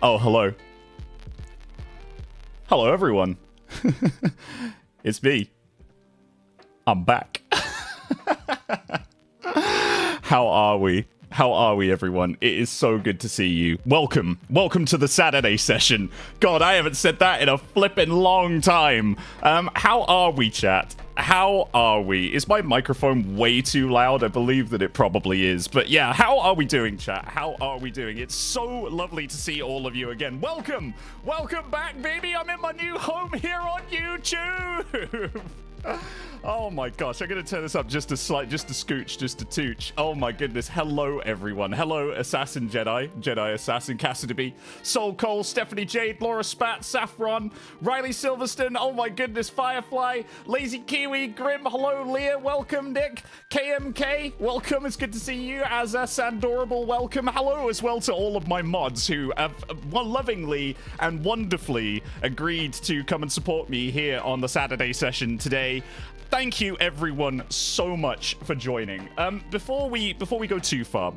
Oh, hello. Hello, everyone. It's me. I'm back. How are we? How are we, everyone? It is so good to see you. Welcome. Welcome to the Saturday session. God, I haven't said that in a flippin' long time. How are we, chat? How are we? Is my microphone way too loud? I believe that it probably is. But yeah, how are we doing, chat? How are we doing? It's so lovely to see all of you again. Welcome! Welcome back, baby! I'm in my new home here on YouTube! Oh my gosh, I'm gonna turn this up just a slight, just a scooch, just a tooch. Oh my goodness, hello everyone. Hello Assassin Jedi Assassin Cassidy, Soul Cole, Stephanie Jade, Laura Spat, Saffron, Riley Silverstone, oh my goodness, Firefly, Lazy Kiwi, Grim, hello Leah, welcome Nick, KMK, welcome, it's good to see you, as Sandorable, welcome, hello as well to all of my mods who have lovingly and wonderfully agreed to come and support me here on the Saturday session today. Thank you everyone so much for joining. Before we go too far,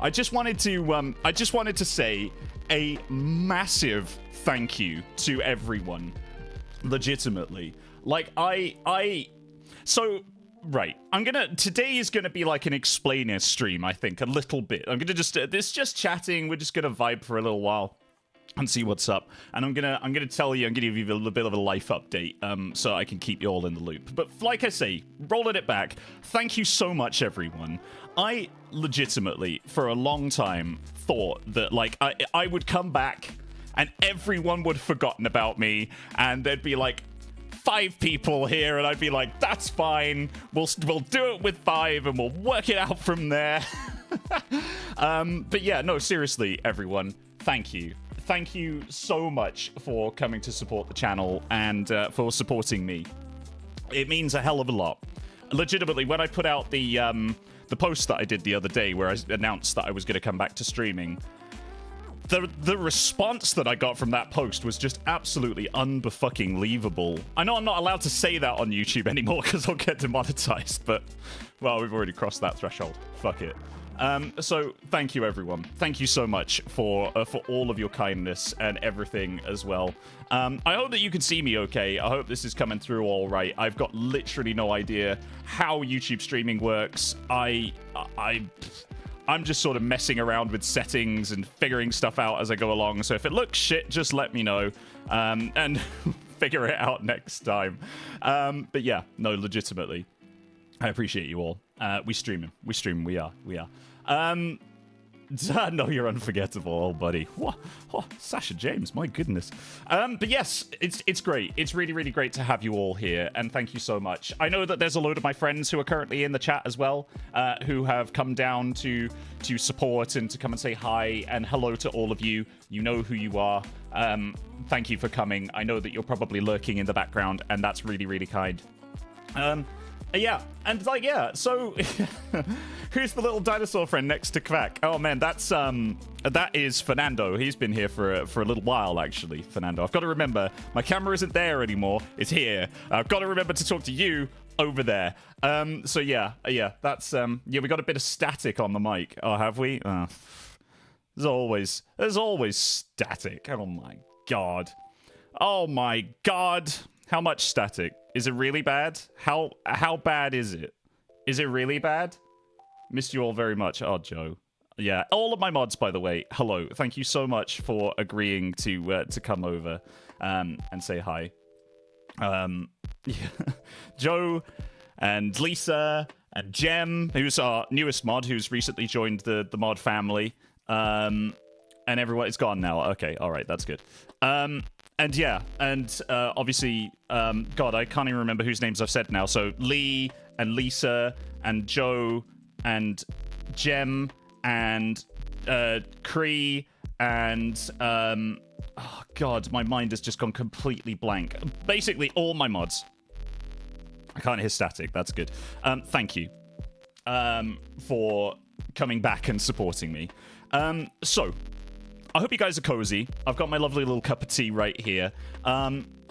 I just wanted to say a massive thank you to everyone. Legitimately. Like today is gonna be like an explainer stream, I think, a little bit. I'm gonna just chatting, we're just gonna vibe for a little while and see what's up, and I'm gonna give you a little bit of a life update, so I can keep you all in the loop. But like I say, rolling it back, thank you so much, everyone. I legitimately, for a long time, thought that like I would come back and everyone would have forgotten about me, and there'd be like 5 people here, and I'd be like, that's fine. We'll do it with 5, and we'll work it out from there. But yeah, no, seriously, everyone, thank you. Thank you so much for coming to support the channel and for supporting me. It means a hell of a lot. Legitimately, when I put out the post that I did the other day where I announced that I was going to come back to streaming, the response that I got from that post was just absolutely unbefucking-leavable. I know I'm not allowed to say that on YouTube anymore because I'll get demonetized, but, well, we've already crossed that threshold. Fuck it. So thank you everyone. Thank you so much for all of your kindness and everything as well. I hope that you can see me okay. I hope this is coming through all right. I've got literally no idea how YouTube streaming works. I'm just sort of messing around with settings and figuring stuff out as I go along. So if it looks shit, just let me know, and figure it out next time. But yeah, no, legitimately, I appreciate you all. We stream, we are. No, you're unforgettable, old buddy. Whoa, Sasha James, my goodness. But yes, it's great. It's really, really great to have you all here, and thank you so much. I know that there's a load of my friends who are currently in the chat as well, who have come down to support and to come and say hi and hello to all of you. You know who you are. Thank you for coming. I know that you're probably lurking in the background, and that's really, really kind. Yeah, and like, yeah, so who's the little dinosaur friend next to Quack? Oh man, that is Fernando. He's been here for a little while, actually, Fernando. I've got to remember, my camera isn't there anymore, it's here. I've got to remember to talk to you over there. So yeah, that's, yeah, we got a bit of static on the mic. Oh, have we? There's always static. Oh my god. Oh my god. How much static? Is it really bad? How bad is it? Is it really bad? Missed you all very much. Oh, Joe. Yeah, all of my mods, by the way, hello. Thank you so much for agreeing to come over and say hi. Yeah. Joe and Lisa and Jem, who's our newest mod, who's recently joined the mod family. And everyone, it's gone now. Okay, all right, that's good. And yeah, and obviously, God, I can't even remember whose names I've said now. So Lee and Lisa and Joe and Jem and Cree and oh God, my mind has just gone completely blank. Basically, all my mods. I can't hear static. That's good. Thank you for coming back and supporting me. So. I hope you guys are cozy. I've got my lovely little cup of tea right here.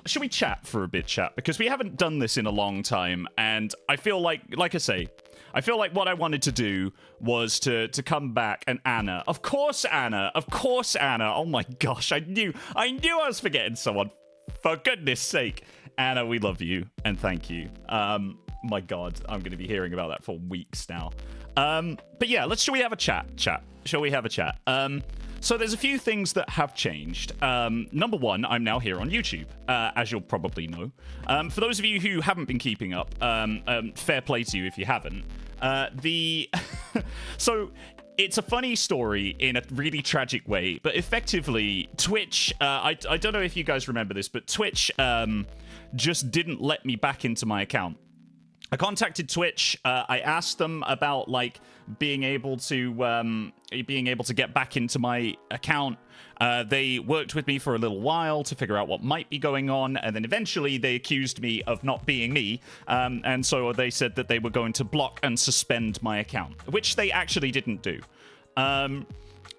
Should we chat for a bit, chat? Because we haven't done this in a long time, and I feel like I say, I feel like what I wanted to do was to come back, and Anna. Of course, Anna. Of course, Anna. Oh my gosh, I knew I was forgetting someone. For goodness sake. Anna, we love you, and thank you. My God, I'm going to be hearing about that for weeks now. But yeah, shall we have a chat? Shall we have a chat? So there's a few things that have changed. Number one, I'm now here on YouTube, as you'll probably know. For those of you who haven't been keeping up, fair play to you if you haven't. So it's a funny story in a really tragic way, but effectively, Twitch, I don't know if you guys remember this, but Twitch just didn't let me back into my account. I contacted Twitch. I asked them about like being able to get back into my account. They worked with me for a little while to figure out what might be going on, and then eventually they accused me of not being me. And so they said that they were going to block and suspend my account, which they actually didn't do.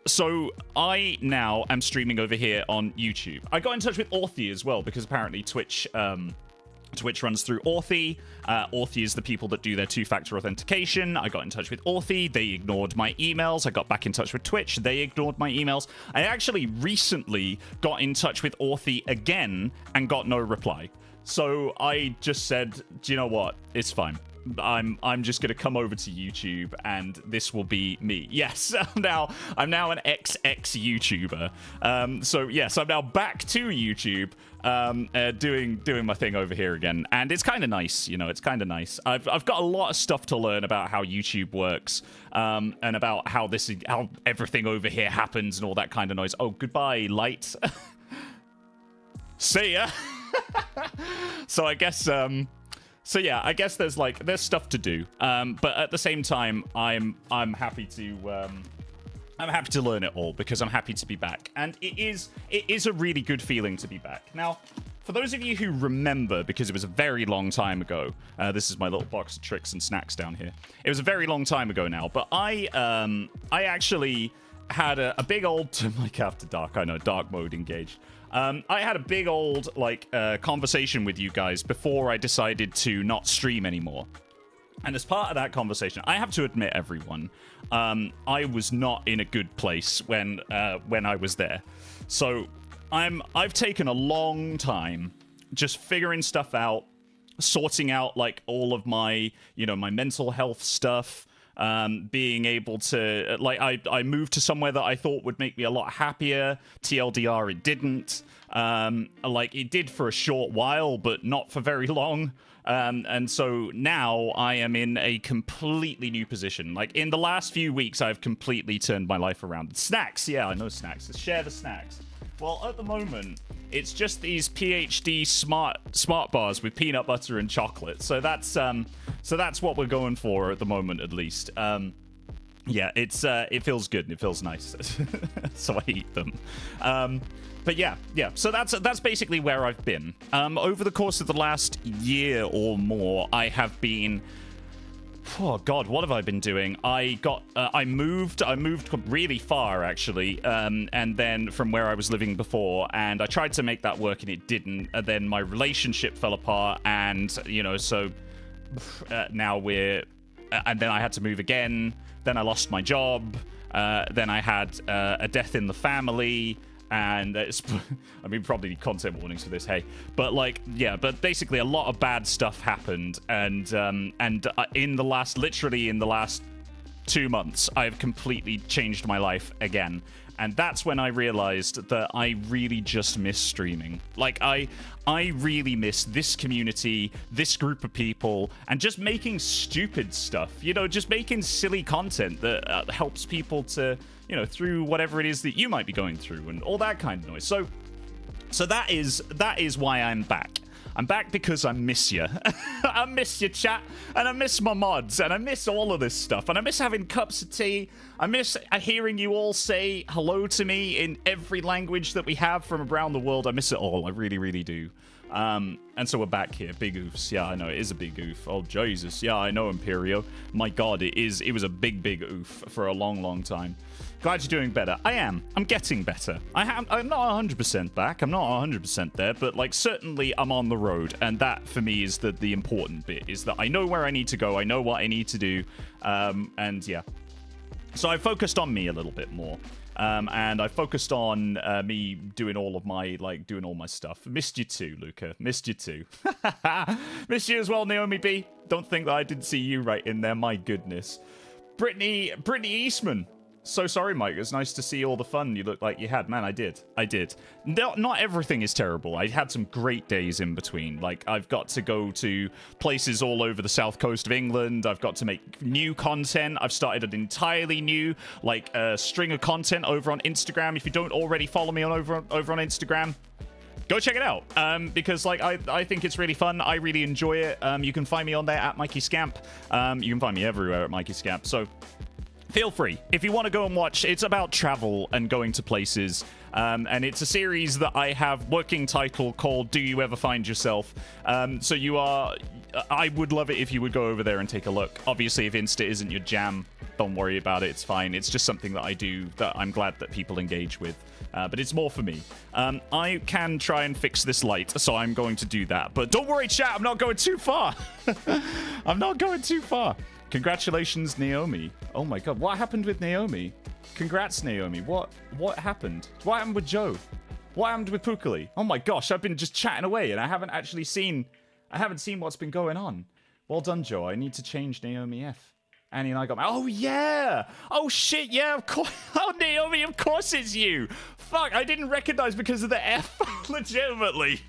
So I now am streaming over here on YouTube. I got in touch with Authy as well, because apparently Twitch runs through Authy. Authy is the people that do their two-factor authentication. I got in touch with Authy. They ignored my emails. I got back in touch with Twitch. They ignored my emails. I actually recently got in touch with Authy again and got no reply. So I just said, do you know what? It's fine. I'm just gonna come over to YouTube and this will be me. Yes, I'm now an XX YouTuber. So yes, I'm now back to YouTube, doing my thing over here again, and it's kind of nice. You know, it's kind of nice. I've got a lot of stuff to learn about how YouTube works, and about how everything over here happens and all that kind of noise. Oh, goodbye, light. See ya. So I guess So yeah, I guess there's stuff to do, but at the same time, I'm happy to learn it all because I'm happy to be back, and it is a really good feeling to be back. Now, for those of you who remember, because it was a very long time ago, this is my little box of tricks and snacks down here. It was a very long time ago now, but I actually had a big old like after dark. I know, dark mode engaged. I had a big old conversation with you guys before I decided to not stream anymore. And as part of that conversation, I have to admit, everyone, I was not in a good place when I was there. So I've taken a long time just figuring stuff out, sorting out like all of my, my mental health stuff. Being able to, I moved to somewhere that I thought would make me a lot happier. TLDR, it didn't. It did for a short while, but not for very long. And so now I am in a completely new position. Like, in the last few weeks, I've completely turned my life around. Snacks, yeah, I know snacks. Let's share the snacks. Well, at the moment, it's just these PhD smart bars with peanut butter and chocolate. So that's what we're going for at the moment, at least. Yeah, it feels good and it feels nice, so I eat them. But yeah. So that's basically where I've been. Over the course of the last year or more, I have been. Oh God, what have I been doing? I moved really far, actually, and then from where I was living before, and I tried to make that work and it didn't, and then my relationship fell apart, and, so now and then I had to move again, then I lost my job, then I had a death in the family, and probably content warnings for this, hey, but but basically a lot of bad stuff happened, and in the last 2 months, I've completely changed my life again, and that's when I realized that I really just miss streaming. Like, I really miss this community, this group of people, and just making stupid stuff, just making silly content that helps people to, through whatever it is that you might be going through and all that kind of noise. So that is why I'm back. I'm back because I miss you. I miss you, chat, and I miss my mods, and I miss all of this stuff, and I miss having cups of tea. I miss hearing you all say hello to me in every language that we have from around the world. I miss it all. I really, really do. And so we're back here. Big oofs. Yeah, I know, it is a big oof. Oh, Jesus. Yeah, I know, Imperio. My God, it was a big, big oof for a long, long time. Glad you're doing better. I am. I'm getting better. I'm not 100% back. I'm not 100% there, but like certainly I'm on the road, and that for me is the important bit. Is that I know where I need to go. I know what I need to do, and yeah. So I focused on me a little bit more. And I focused on me doing all of my, doing all my stuff. Missed you too, Luca. Missed you too. Missed you as well, Naomi B. Don't think that I didn't see you right in there. My goodness. Brittany Eastman. So sorry, Mike. It's nice to see all the fun you look like you had. Man, I did. Not everything is terrible. I had some great days in between. Like, I've got to go to places all over the south coast of England. I've got to make new content. I've started an entirely new, string of content over on Instagram. If you don't already follow me over on Instagram, go check it out, because I think it's really fun. I really enjoy it. You can find me on there at Mikey Scamp. You can find me everywhere at Mikey Scamp. So feel free. If you want to go and watch, it's about travel and going to places. And it's a series that I have working title called Do You Ever Find Yourself? So I would love it if you would go over there and take a look. Obviously, if Insta isn't your jam, don't worry about it. It's fine. It's just something that I do that I'm glad that people engage with. But it's more for me. I can try and fix this light, so I'm going to do that. But don't worry, chat. I'm not going too far. I'm not going too far. Congratulations, Naomi. Oh my god, what happened with Naomi? Congrats, Naomi. What happened? What happened with Joe? What happened with Pukali? Oh my gosh, I've been just chatting away and I haven't seen what's been going on. Well done, Joe. I need to change Naomi F. Annie and I got oh yeah! Oh shit, yeah, of course. Oh, Naomi, of course it's you. Fuck, I didn't recognize because of the F. Legitimately.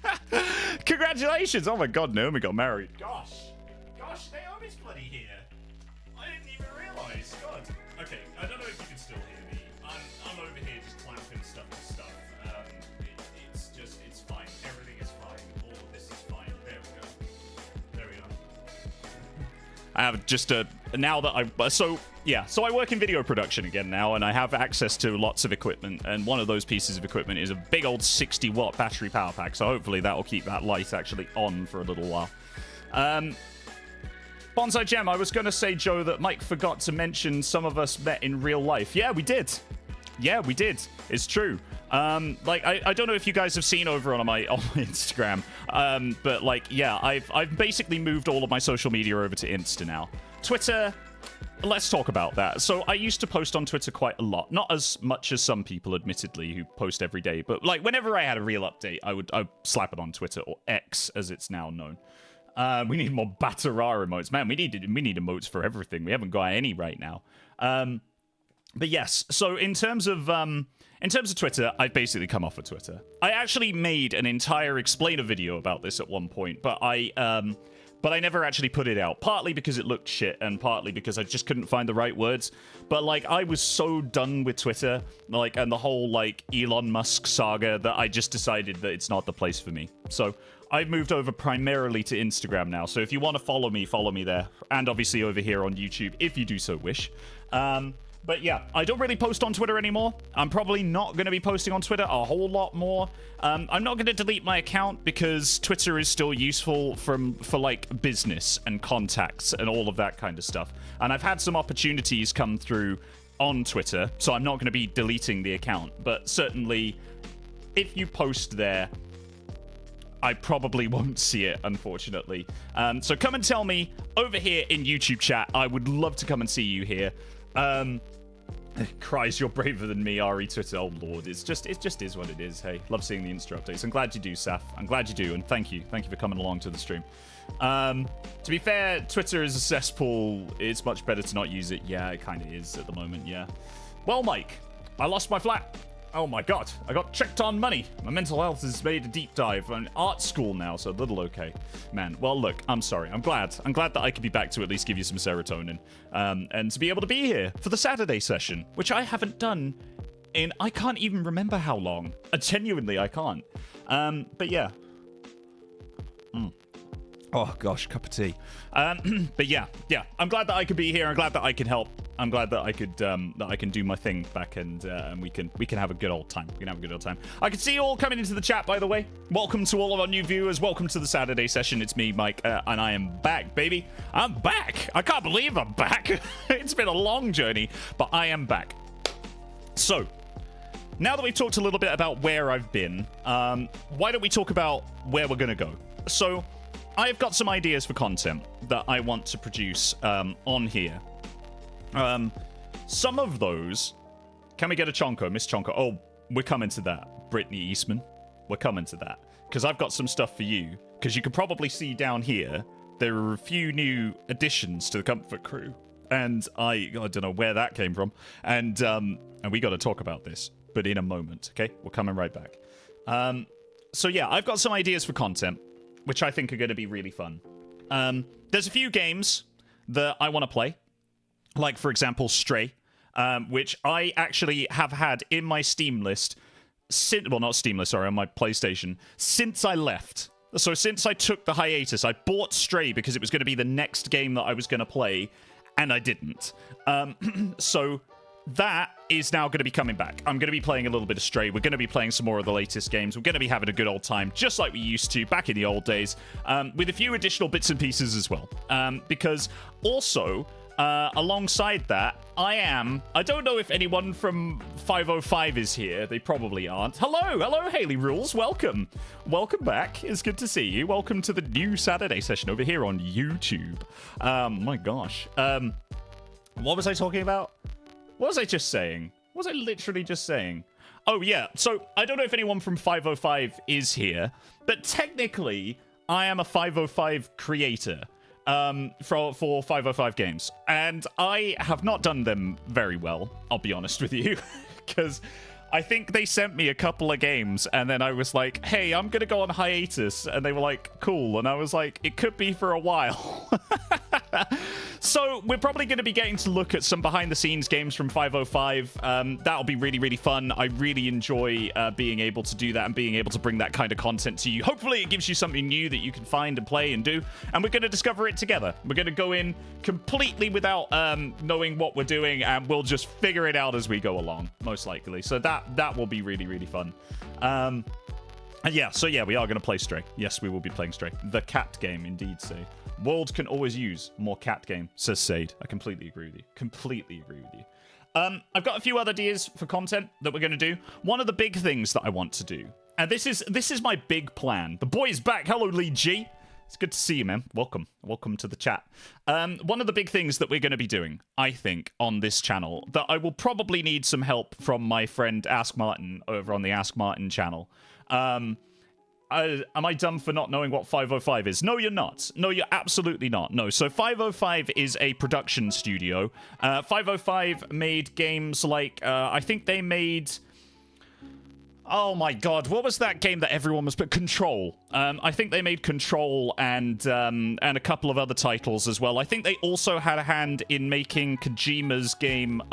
Congratulations. Oh my god, Naomi got married. Gosh, Naomi's bloody here. I didn't even realize. God. Okay, I don't know if you can still hear me. I'm over here just clamping stuff to stuff. It's fine. Everything is fine. All of this is fine. There we go. There we go. I have just now that so I work in video production again now, and I have access to lots of equipment, and one of those pieces of equipment is a big old 60-watt battery power pack, so hopefully that will keep that light actually on for a little while. Bonsai Gem, I was going to say, Joe, that Mike forgot to mention some of us met in real life. Yeah, we did. It's true. I don't know if you guys have seen over on my Instagram, but I've basically moved all of my social media over to Insta now. Twitter, let's talk about that. So I used to post on Twitter quite a lot, not as much as some people, admittedly, who post every day, but whenever I had a real update, I'd slap it on Twitter, or X as it's now known. We need more Batara emotes. Man, we need emotes for everything. We haven't got any right now. But yes, so in terms of Twitter, I've basically come off of Twitter. I actually made an entire explainer video about this at one point, but I never actually put it out. Partly because it looked shit, and partly because I just couldn't find the right words. But I was so done with Twitter, and the whole Elon Musk saga, that I just decided that it's not the place for me. So I've moved over primarily to Instagram now. So if you want to follow me there, and obviously over here on YouTube, if you do so wish. But yeah, I don't really post on Twitter anymore. I'm probably not going to be posting on Twitter a whole lot more. I'm not going to delete my account because Twitter is still useful for business and contacts and all of that kind of stuff. And I've had some opportunities come through on Twitter, so I'm not going to be deleting the account. But certainly, if you post there, I probably won't see it, unfortunately. So come and tell me over here in YouTube chat. I would love to come and see you here. Cries, you're braver than me, Ari Twitter. Oh lord, it just is what it is. Hey, love seeing the Insta updates. I'm glad you do, Saf. I'm glad you do, and thank you for coming along to the stream. To be fair, Twitter is a cesspool. It's much better to not use it. Yeah, it kind of is at the moment. Yeah. Well, Mike, I lost my flat. Oh my god, I got tricked on money. My mental health has made a deep dive. I'm in art school now, so a little okay. Man, well look, I'm sorry. I'm glad that I could be back to at least give you some serotonin. And to be able to be here for the Saturday session, which I haven't done in, I can't even remember how long. Genuinely, I can't. But yeah. Oh gosh, cup of tea. But yeah. I'm glad that I could be here. I'm glad that I can help. I'm glad that I could that I can do my thing back, and we can have a good old time. We can have a good old time. I can see you all coming into the chat, by the way. Welcome to all of our new viewers. Welcome to the Saturday session. It's me, Mike, and I am back, baby. I'm back. I can't believe I'm back. It's been a long journey, but I am back. So, now that we've talked a little bit about where I've been, why don't we talk about where we're going to go? So, I've got some ideas for content that I want to produce on here. Some of those... Can we get a Chonko? Miss Chonko. Oh, we're coming to that. Brittany Eastman. We're coming to that. Because I've got some stuff for you. Because you can probably see down here, there are a few new additions to the Comfort Crew. And I don't know where that came from. And we got to talk about this. But in a moment, okay? We're coming right back. So yeah, I've got some ideas for content, which I think are going to be really fun. There's a few games that I want to play. Like, for example, Stray. Which I actually have had in my Steam list, well, not Steam list, sorry, on my PlayStation, since I left. So since I took the hiatus, I bought Stray because it was going to be the next game that I was going to play, and I didn't. So that is now going to be coming back. I'm going to be playing a little bit of Stray. We're going to be playing some more of the latest games. We're going to be having a good old time, just like we used to back in the old days, with a few additional bits and pieces as well. Because also... alongside that, I don't know if anyone from 505 is here. They probably aren't. Hello, Haley Rules. Welcome back. It's good to see you. Welcome to the new Saturday session over here on YouTube. My gosh. What was I talking about? What was I just saying? What was I literally just saying? Oh, yeah. So, I don't know if anyone from 505 is here, but technically, I am a 505 creator. For 505 games, and I have not done them very well, I'll be honest with you, because I think they sent me a couple of games, and then I was like, hey, I'm gonna go on hiatus, and they were like, cool, and I was like, it could be for a while. So we're probably going to be getting to look at some behind-the-scenes games from 505. That'll be really, really fun. I really enjoy being able to do that and being able to bring that kind of content to you. Hopefully it gives you something new that you can find and play and do, and we're going to discover it together. We're going to go in completely without knowing what we're doing, and we'll just figure it out as we go along, most likely. So that will be really, really fun. And yeah, so yeah, we are going to play Stray. Yes, we will be playing Stray. The cat game, indeed, say. World can always use more cat game, says Sade. I completely agree with you. Completely agree with you. I've got a few other ideas for content that we're going to do. One of the big things that I want to do, and this is my big plan. The boy is back. Hello, Lee G. It's good to see you, man. Welcome to the chat. One of the big things that we're going to be doing, I think, on this channel, that I will probably need some help from my friend Ask Martin over on the Ask Martin channel. Am I dumb for not knowing what 505 is? No, you're not. No, you're absolutely not. No, so 505 is a production studio. 505 made games like, I think they made... Oh my god, what was that game that everyone was... Control. I think they made Control and a couple of other titles as well. I think they also had a hand in making Kojima's game,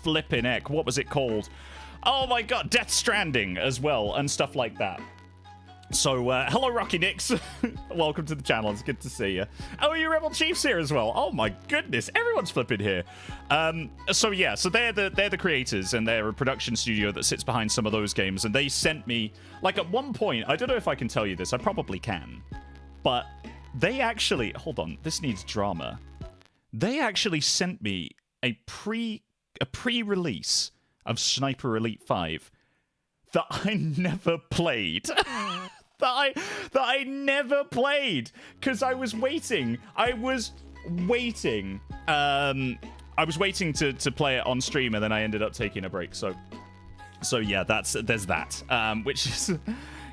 Flippin' Heck. What was it called? Oh my god, Death Stranding as well, and stuff like that. So, hello, Rocky Nix. Welcome to the channel. It's good to see you. Oh, you Rebel Chief's here as well. Oh my goodness, everyone's flipping here. So yeah, so they're the creators, and they're a production studio that sits behind some of those games. And they sent me, like, at one point, I don't know if I can tell you this. I probably can, but they actually, hold on, this needs drama. They actually sent me a pre-release of Sniper Elite 5 that I never played. that I never played, because I was waiting. I was waiting to play it on stream, and then I ended up taking a break. So yeah, there's that. Which is,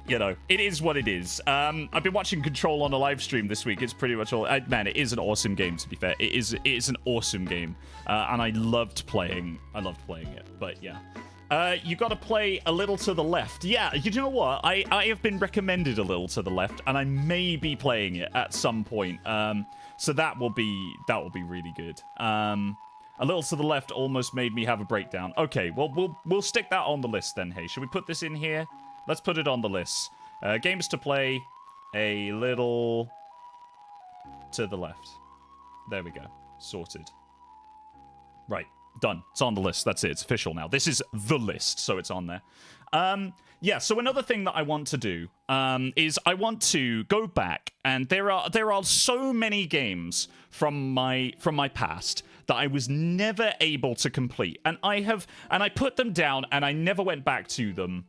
you know, it is what it is. I've been watching Control on a live stream this week. It's pretty much all. Man, it is an awesome game. To be fair, it is an awesome game, and I loved playing it. But yeah. You got to play A Little to the Left. Yeah, you know what? I have been recommended A Little to the Left, and I may be playing it at some point. So that will be really good. A Little to the Left almost made me have a breakdown. Okay, well we'll stick that on the list then. Hey, should we put this in here? Let's put it on the list. Games to play. A Little to the Left. There we go. Sorted. Right. Done. It's on the list. That's it. It's official now. This is the list, so it's on there. Yeah, so another thing that I want to do is I want to go back, and there are so many games from my past that I was never able to complete. And I put them down and I never went back to them.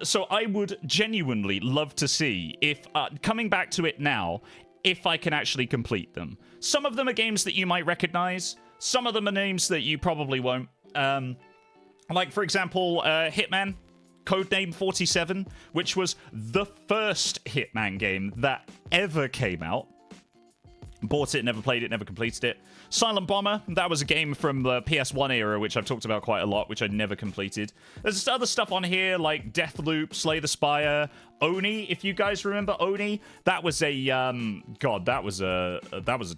So I would genuinely love to see if, coming back to it now, if I can actually complete them. Some of them are games that you might recognize. Some of them are names that you probably won't. Like, for example, Hitman, Codename 47, which was the first Hitman game that ever came out. Bought it, never played it, never completed it. Silent Bomber, that was a game from the PS1 era, which I've talked about quite a lot, which I never completed. There's other stuff on here, like Deathloop, Slay the Spire, Oni, if you guys remember Oni. That was a, God, that was a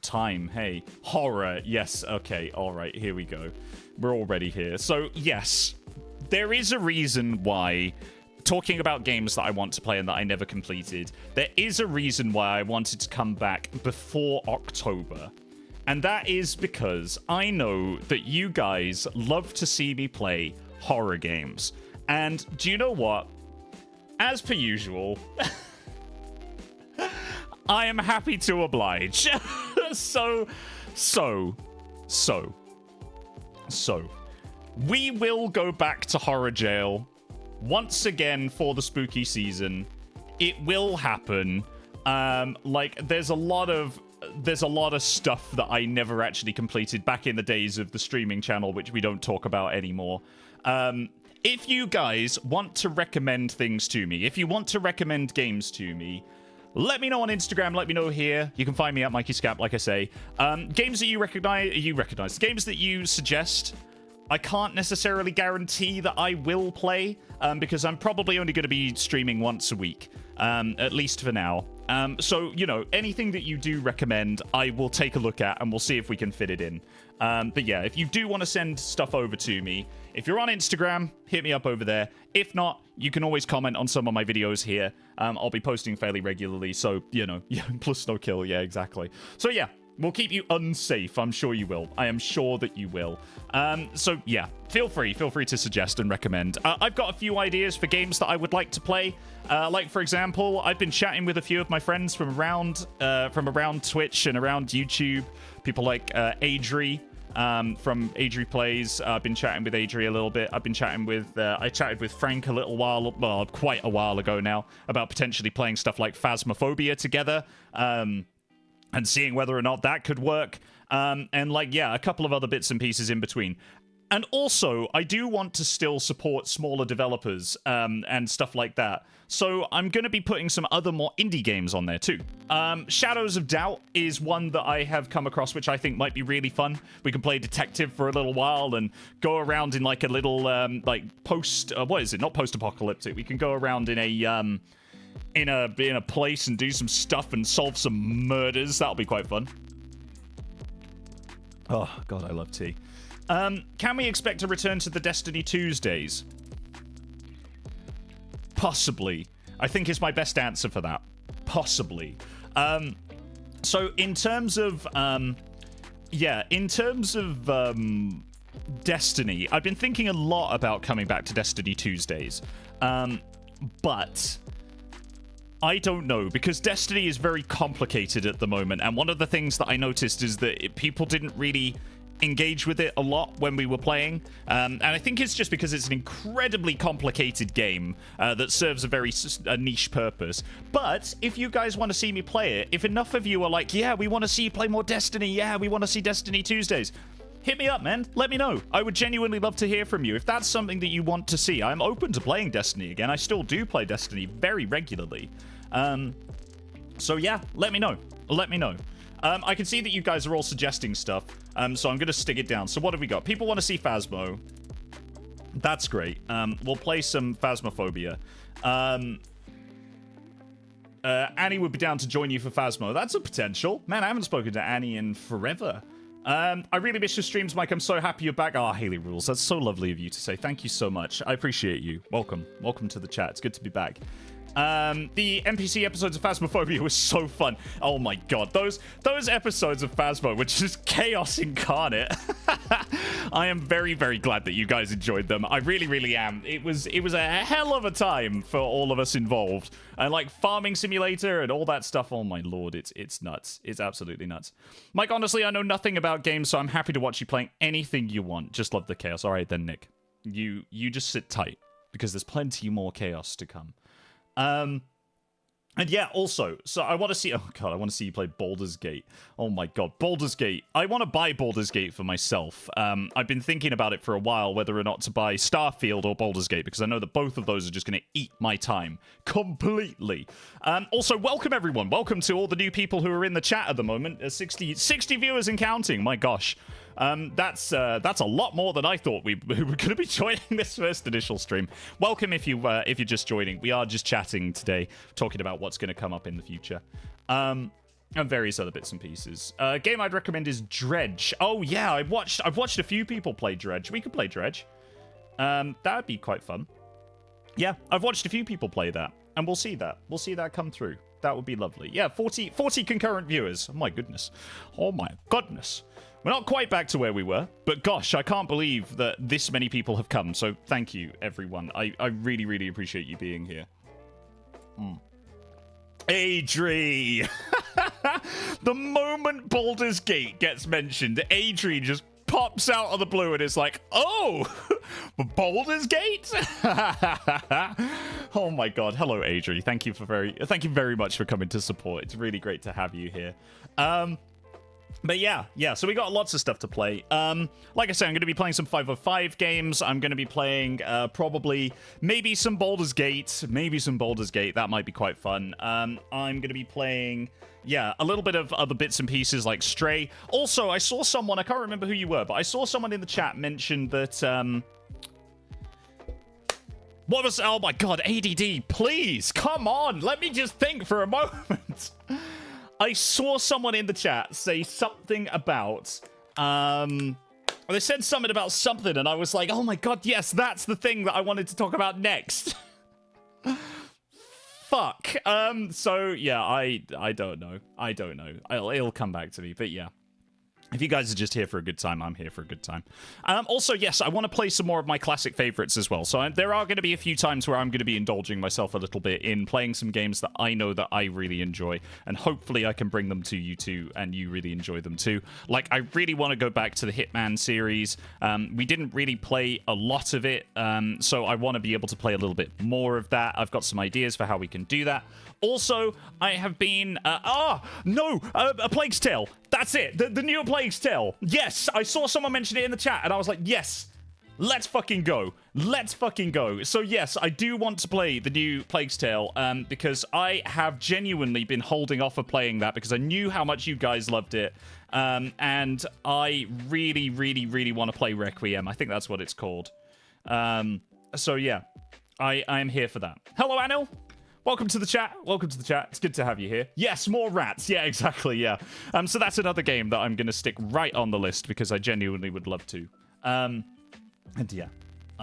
time, hey. Horror, yes, okay, alright, here we go. We're already here. So, yes, there is a reason why... Talking about games that I want to play and that I never completed, there is a reason why I wanted to come back before October. And that is because I know that you guys love to see me play horror games. And do you know what? As per usual, I am happy to oblige. So, we will go back to Horror Jail once again for the spooky season. It will happen. Like, there's a lot of stuff that I never actually completed back in the days of the streaming channel, which we don't talk about anymore. If you guys want to recommend things to me, if you want to recommend games to me, let me know on Instagram, let me know here. You can find me at Mikey Scap, like I say. Games that you recognize, games that you suggest, I can't necessarily guarantee that I will play, because I'm probably only going to be streaming once a week, at least for now. So, you know, anything that you do recommend, I will take a look at, and we'll see if we can fit it in. But yeah, if you do want to send stuff over to me, if you're on Instagram, hit me up over there. If not, you can always comment on some of my videos here. I'll be posting fairly regularly, so, you know, yeah, plus no kill, yeah, exactly. So yeah. We'll keep you unsafe. I'm sure you will. I am sure that you will. So, yeah, feel free to suggest and recommend. I've got a few ideas for games that I would like to play. Like, for example, I've been chatting with a few of my friends from around Twitch and around YouTube. People like Adri from Adri Plays. I've been chatting with Adri a little bit. I've been chatting with... I chatted with Frank a little while... Well, quite a while ago now, about potentially playing stuff like Phasmophobia together. And seeing whether or not that could work. And, like, yeah, a couple of other bits and pieces in between. And also, I do want to still support smaller developers and stuff like that. So I'm going to be putting some other more indie games on there, too. Shadows of Doubt is one that I have come across, which I think might be really fun. We can play detective for a little while and go around in, like, a little, like, what is it? Not post-apocalyptic. We can go around in a... in a place and do some stuff and solve some murders. That'll be quite fun. Oh, God, I love tea. Can we expect a return to the Destiny Tuesdays? Possibly. I think is my best answer for that. Possibly. So in terms of... Destiny, I've been thinking a lot about coming back to Destiny Tuesdays. But... I don't know, because Destiny is very complicated at the moment, and one of the things that I noticed is that people didn't really engage with it a lot when we were playing, and I think it's just because it's an incredibly complicated game that serves a very niche purpose. But if you guys want to see me play it, if enough of you are like, yeah, we want to see you play more Destiny, yeah, we want to see Destiny Tuesdays, hit me up, man. Let me know. I would genuinely love to hear from you. If that's something that you want to see, I'm open to playing Destiny again. I still do play Destiny very regularly. So yeah, let me know. Let me know. I can see that you guys are all suggesting stuff, so I'm going to stick it down. So what have we got? People want to see Phasmo. That's great. We'll play some Phasmophobia. Annie would be down to join you for Phasmo. That's a potential. Man, I haven't spoken to Annie in forever. I really miss your streams, Mike. I'm so happy you're back. Oh, Haley Rules. That's so lovely of you to say. Thank you so much. I appreciate you. Welcome. Welcome to the chat. It's good to be back. The NPC episodes of Phasmophobia was so fun. Oh my god, those episodes of Phasmo were just chaos incarnate. I am very, very glad that you guys enjoyed them. I really, really am. It was a hell of a time for all of us involved. And like Farming Simulator and all that stuff. Oh my lord, it's nuts. It's absolutely nuts. Mike, honestly, I know nothing about games, so I'm happy to watch you playing anything you want. Just love the chaos. All right then, Nick. You just sit tight because there's plenty more chaos to come. And yeah, also, so I want to see, oh god, I want to see you play Baldur's Gate. Oh my god, Baldur's Gate. I want to buy Baldur's Gate for myself. I've been thinking about it for a while, whether or not to buy Starfield or Baldur's Gate, because I know that both of those are just going to eat my time completely. Also, welcome everyone. Welcome to all the new people who are in the chat at the moment. 60 viewers and counting, my gosh. That's a lot more than I thought we were going to be joining this first initial stream. Welcome if you're just joining. We are just chatting today, talking about what's going to come up in the future, and various other bits and pieces. Game I'd recommend is Dredge. Oh yeah, I've watched a few people play Dredge. We could play Dredge. That'd be quite fun. Yeah, I've watched a few people play that, and we'll see that come through. That would be lovely. Yeah, 40 concurrent viewers. Oh my goodness. Oh my goodness. We're not quite back to where we were, but gosh, I can't believe that this many people have come. So thank you, everyone. I really, really appreciate you being here. Adri! The moment Baldur's Gate gets mentioned, Adri just pops out of the blue and is like, oh, Baldur's Gate? Oh my god. Hello, Adri. Thank you very much for coming to support. It's really great to have you here. But yeah, so we got lots of stuff to play. Like I said, I'm going to be playing some 505 games. I'm going to be playing maybe some Baldur's Gate. That might be quite fun. I'm going to be playing, a little bit of other bits and pieces like Stray. Also, I saw someone, I can't remember who you were, but I saw someone in the chat mention that, oh my god, ADD, please, come on, let me just think for a moment. I saw someone in the chat say something about, they said something about something, and I was like, oh my god, yes, that's the thing that I wanted to talk about next. Fuck. So, yeah, I don't know. It'll come back to me, but yeah. If you guys are just here for a good time, I'm here for a good time. Also, yes, I want to play some more of my classic favorites as well. So there are going to be a few times where I'm going to be indulging myself a little bit in playing some games that I know that I really enjoy. And hopefully I can bring them to you too, and you really enjoy them too. Like, I really want to go back to the Hitman series. We didn't really play a lot of it, so I want to be able to play a little bit more of that. I've got some ideas for how we can do that. Also, I have been... A Plague's Tale. That's it. The new Plague's Tale. Yes, I saw someone mention it in the chat, and I was like, yes, let's fucking go. Let's fucking go. So, yes, I do want to play the new Plague's Tale, because I have genuinely been holding off of playing that because I knew how much you guys loved it, and I really, really, really want to play Requiem. I think that's what it's called. So, yeah, I am here for that. Hello, Anil. Welcome to the chat. It's good to have you here. Yes, more rats. Yeah, exactly. Yeah. So that's another game that I'm going to stick right on the list because I genuinely would love to. And yeah,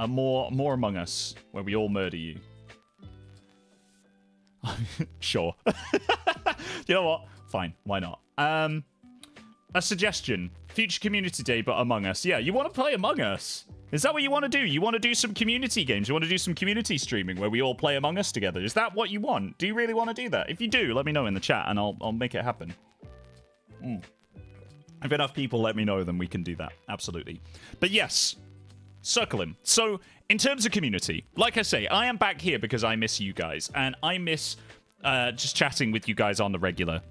more Among Us where we all murder you. Sure. You know what? Fine. Why not? A suggestion. Future community day, but Among Us. Yeah, you want to play Among Us? Is that what you want to do? You want to do some community games? You want to do some community streaming where we all play Among Us together? Is that what you want? Do you really want to do that? If you do, let me know in the chat and I'll make it happen. If enough people let me know, then we can do that. Absolutely. But yes, circle him. So, in terms of community, like I say, I am back here because I miss you guys. And I miss just chatting with you guys on the regular.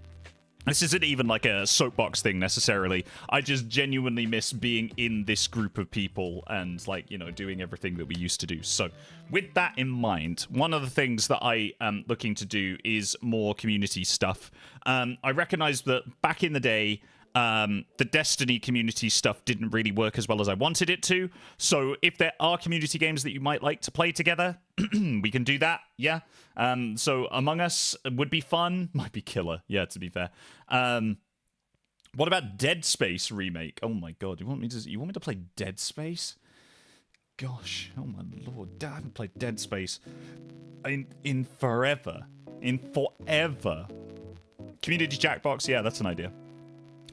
This isn't even like a soapbox thing necessarily. I just genuinely miss being in this group of people and, like, you know, doing everything that we used to do. So with that in mind, one of the things that I am looking to do is more community stuff. I recognize that back in the day, the Destiny community stuff didn't really work as well as I wanted it to. So if there are community games that you might like to play together, we can do that. Yeah. So Among Us would be fun. Might be killer. Yeah, to be fair. What about Dead Space remake? Oh my god, you want me to play Dead Space? Gosh, oh my lord, I haven't played Dead Space in forever. In forever. Community Jackbox, yeah, that's an idea.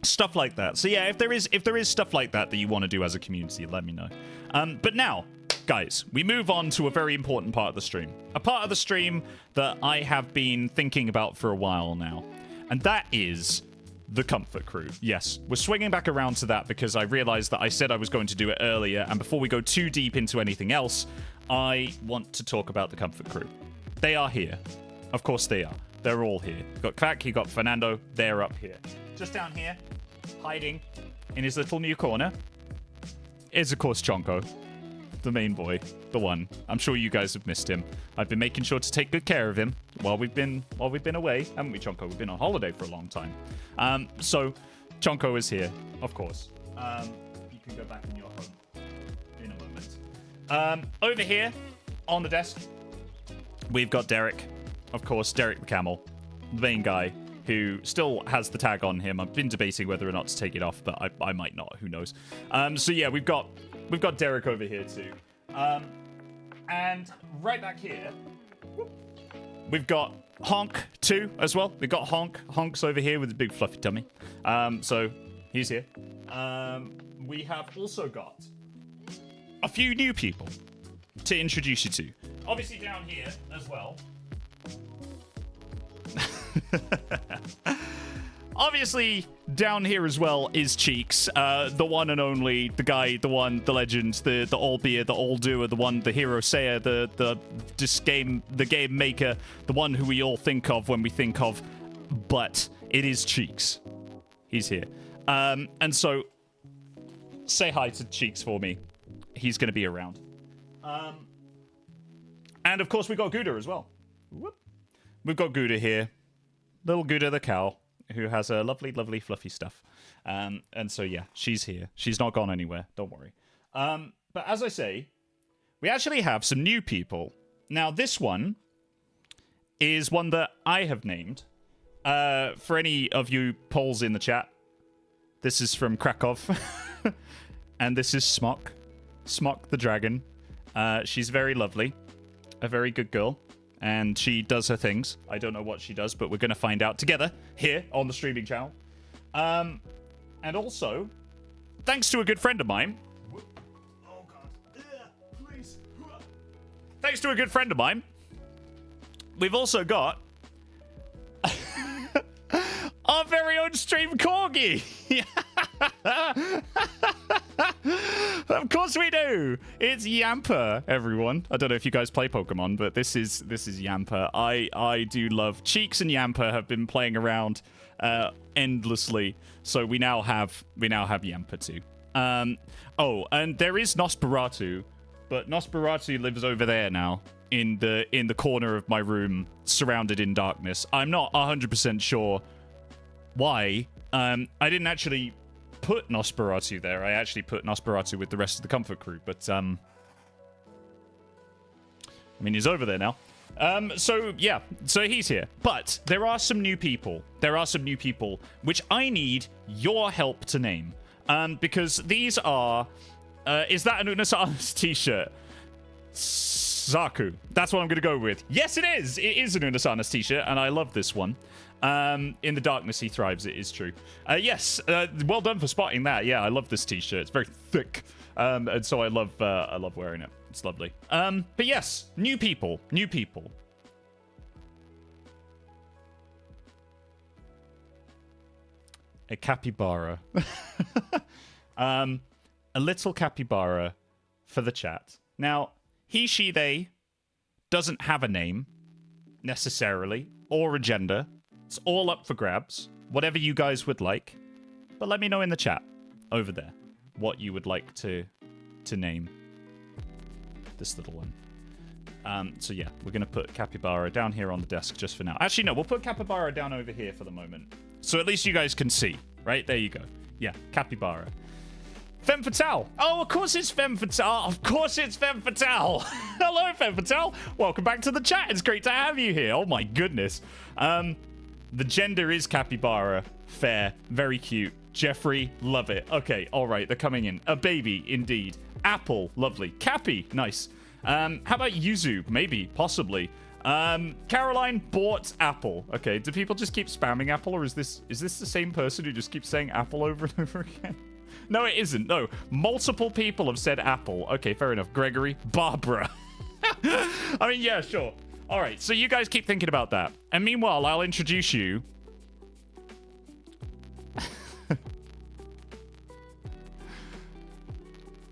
Stuff like that. So yeah, if there is stuff like that that you want to do as a community, let me know. But now, guys, we move on to a very important part of the stream. A part of the stream that I have been thinking about for a while now. And that is the Comfort Crew. Yes, we're swinging back around to that because I realized that I said I was going to do it earlier. And before we go too deep into anything else, I want to talk about the Comfort Crew. They are here. Of course they are. They're all here. You've got Kvak, you've got Fernando. They're up here. Just down here, hiding in his little new corner, is, of course, Chonko. The main boy. The one. I'm sure you guys have missed him. I've been making sure to take good care of him while we've been away. Haven't we, Chonko? We've been on holiday for a long time. So, Chonko is here, of course. You can go back in your home in a moment. Over here, on the desk, we've got Derek. Of course, Derek the Camel, the main guy, who still has the tag on him. I've been debating whether or not to take it off, but I might not. Who knows? So yeah, we've got Derek over here too. And right back here, we've got Honk too as well. We've got Honk. Honk's over here with a big fluffy tummy. So he's here. We have also got a few new people to introduce you to. Obviously down here as well. Obviously, down here as well is Cheeks, the one and only, the guy, the one, the legend, the all-beer, the all-doer, the one, the hero sayer, the game maker, the one who we all think of when we think of, but it is Cheeks. He's here. And so, say hi to Cheeks for me. He's going to be around. And of course, we've got Gouda as well. Whoop. We've got Gouda here. Little Gouda the cow, who has a lovely, lovely, fluffy stuff. And so, yeah, she's here. She's not gone anywhere. Don't worry. But as I say, we actually have some new people. Now, this one is one that I have named. For any of you polls in the chat, this is from Krakow. And this is Smok. Smok the dragon. She's very lovely. A very good girl. And she does her things. I don't know what she does, but we're going to find out together here on the streaming channel. And also, thanks to a good friend of mine. Oh, God. Please. Thanks to a good friend of mine, we've also got our very own stream corgi. Of course we do. It's Yamper, everyone. I don't know if you guys play Pokemon, but this is Yamper. I do love Cheeks, and Yamper have been playing around endlessly. So we now have Yamper too. Oh, and there is Nosferatu, but Nosferatu lives over there now in the corner of my room, surrounded in darkness. I'm not 100% sure why. I didn't actually put Nosferatu there. I actually put Nosferatu with the rest of the Comfort Crew, but I mean, he's over there now. So yeah, so he's here. But there are some new people. There are some new people which I need your help to name. Because these are is that an Unasanas t-shirt? Zaku. That's what I'm going to go with. Yes, it is. It is an Unasanas t-shirt, and I love this one. In the darkness he thrives, it is true. Yes, well done for spotting that. Yeah, I love this t-shirt. It's very thick. And so I love wearing it. It's lovely. But yes, new people. New people. A capybara. A little capybara for the chat. Now, he, she, they doesn't have a name, necessarily, or a gender. It's all up for grabs, whatever you guys would like. But let me know in the chat, over there, what you would like to name this little one. So yeah, we're going to put Capybara down here on the desk just for now. Actually, no, we'll put Capybara down over here for the moment. So at least you guys can see, right? There you go. Yeah, Capybara. Femme Fatale. Oh, of course it's Femme Fatale. Of course it's Femme Fatale. Hello, Femme Fatale. Welcome back to the chat. It's great to have you here. Oh my goodness. The gender is Capybara. Fair. Very cute. Jeffrey, love it. Okay, all right, they're coming in. A baby, indeed. Apple, lovely. Cappy, nice. How about Yuzu? Maybe, possibly. Caroline bought apple. Okay, do people just keep spamming apple, or is this the same person who just keeps saying apple over and over again? No, it isn't. No, multiple people have said apple. Okay, fair enough. Gregory, Barbara. I mean, yeah, sure. All right, so you guys keep thinking about that. And meanwhile, I'll introduce you.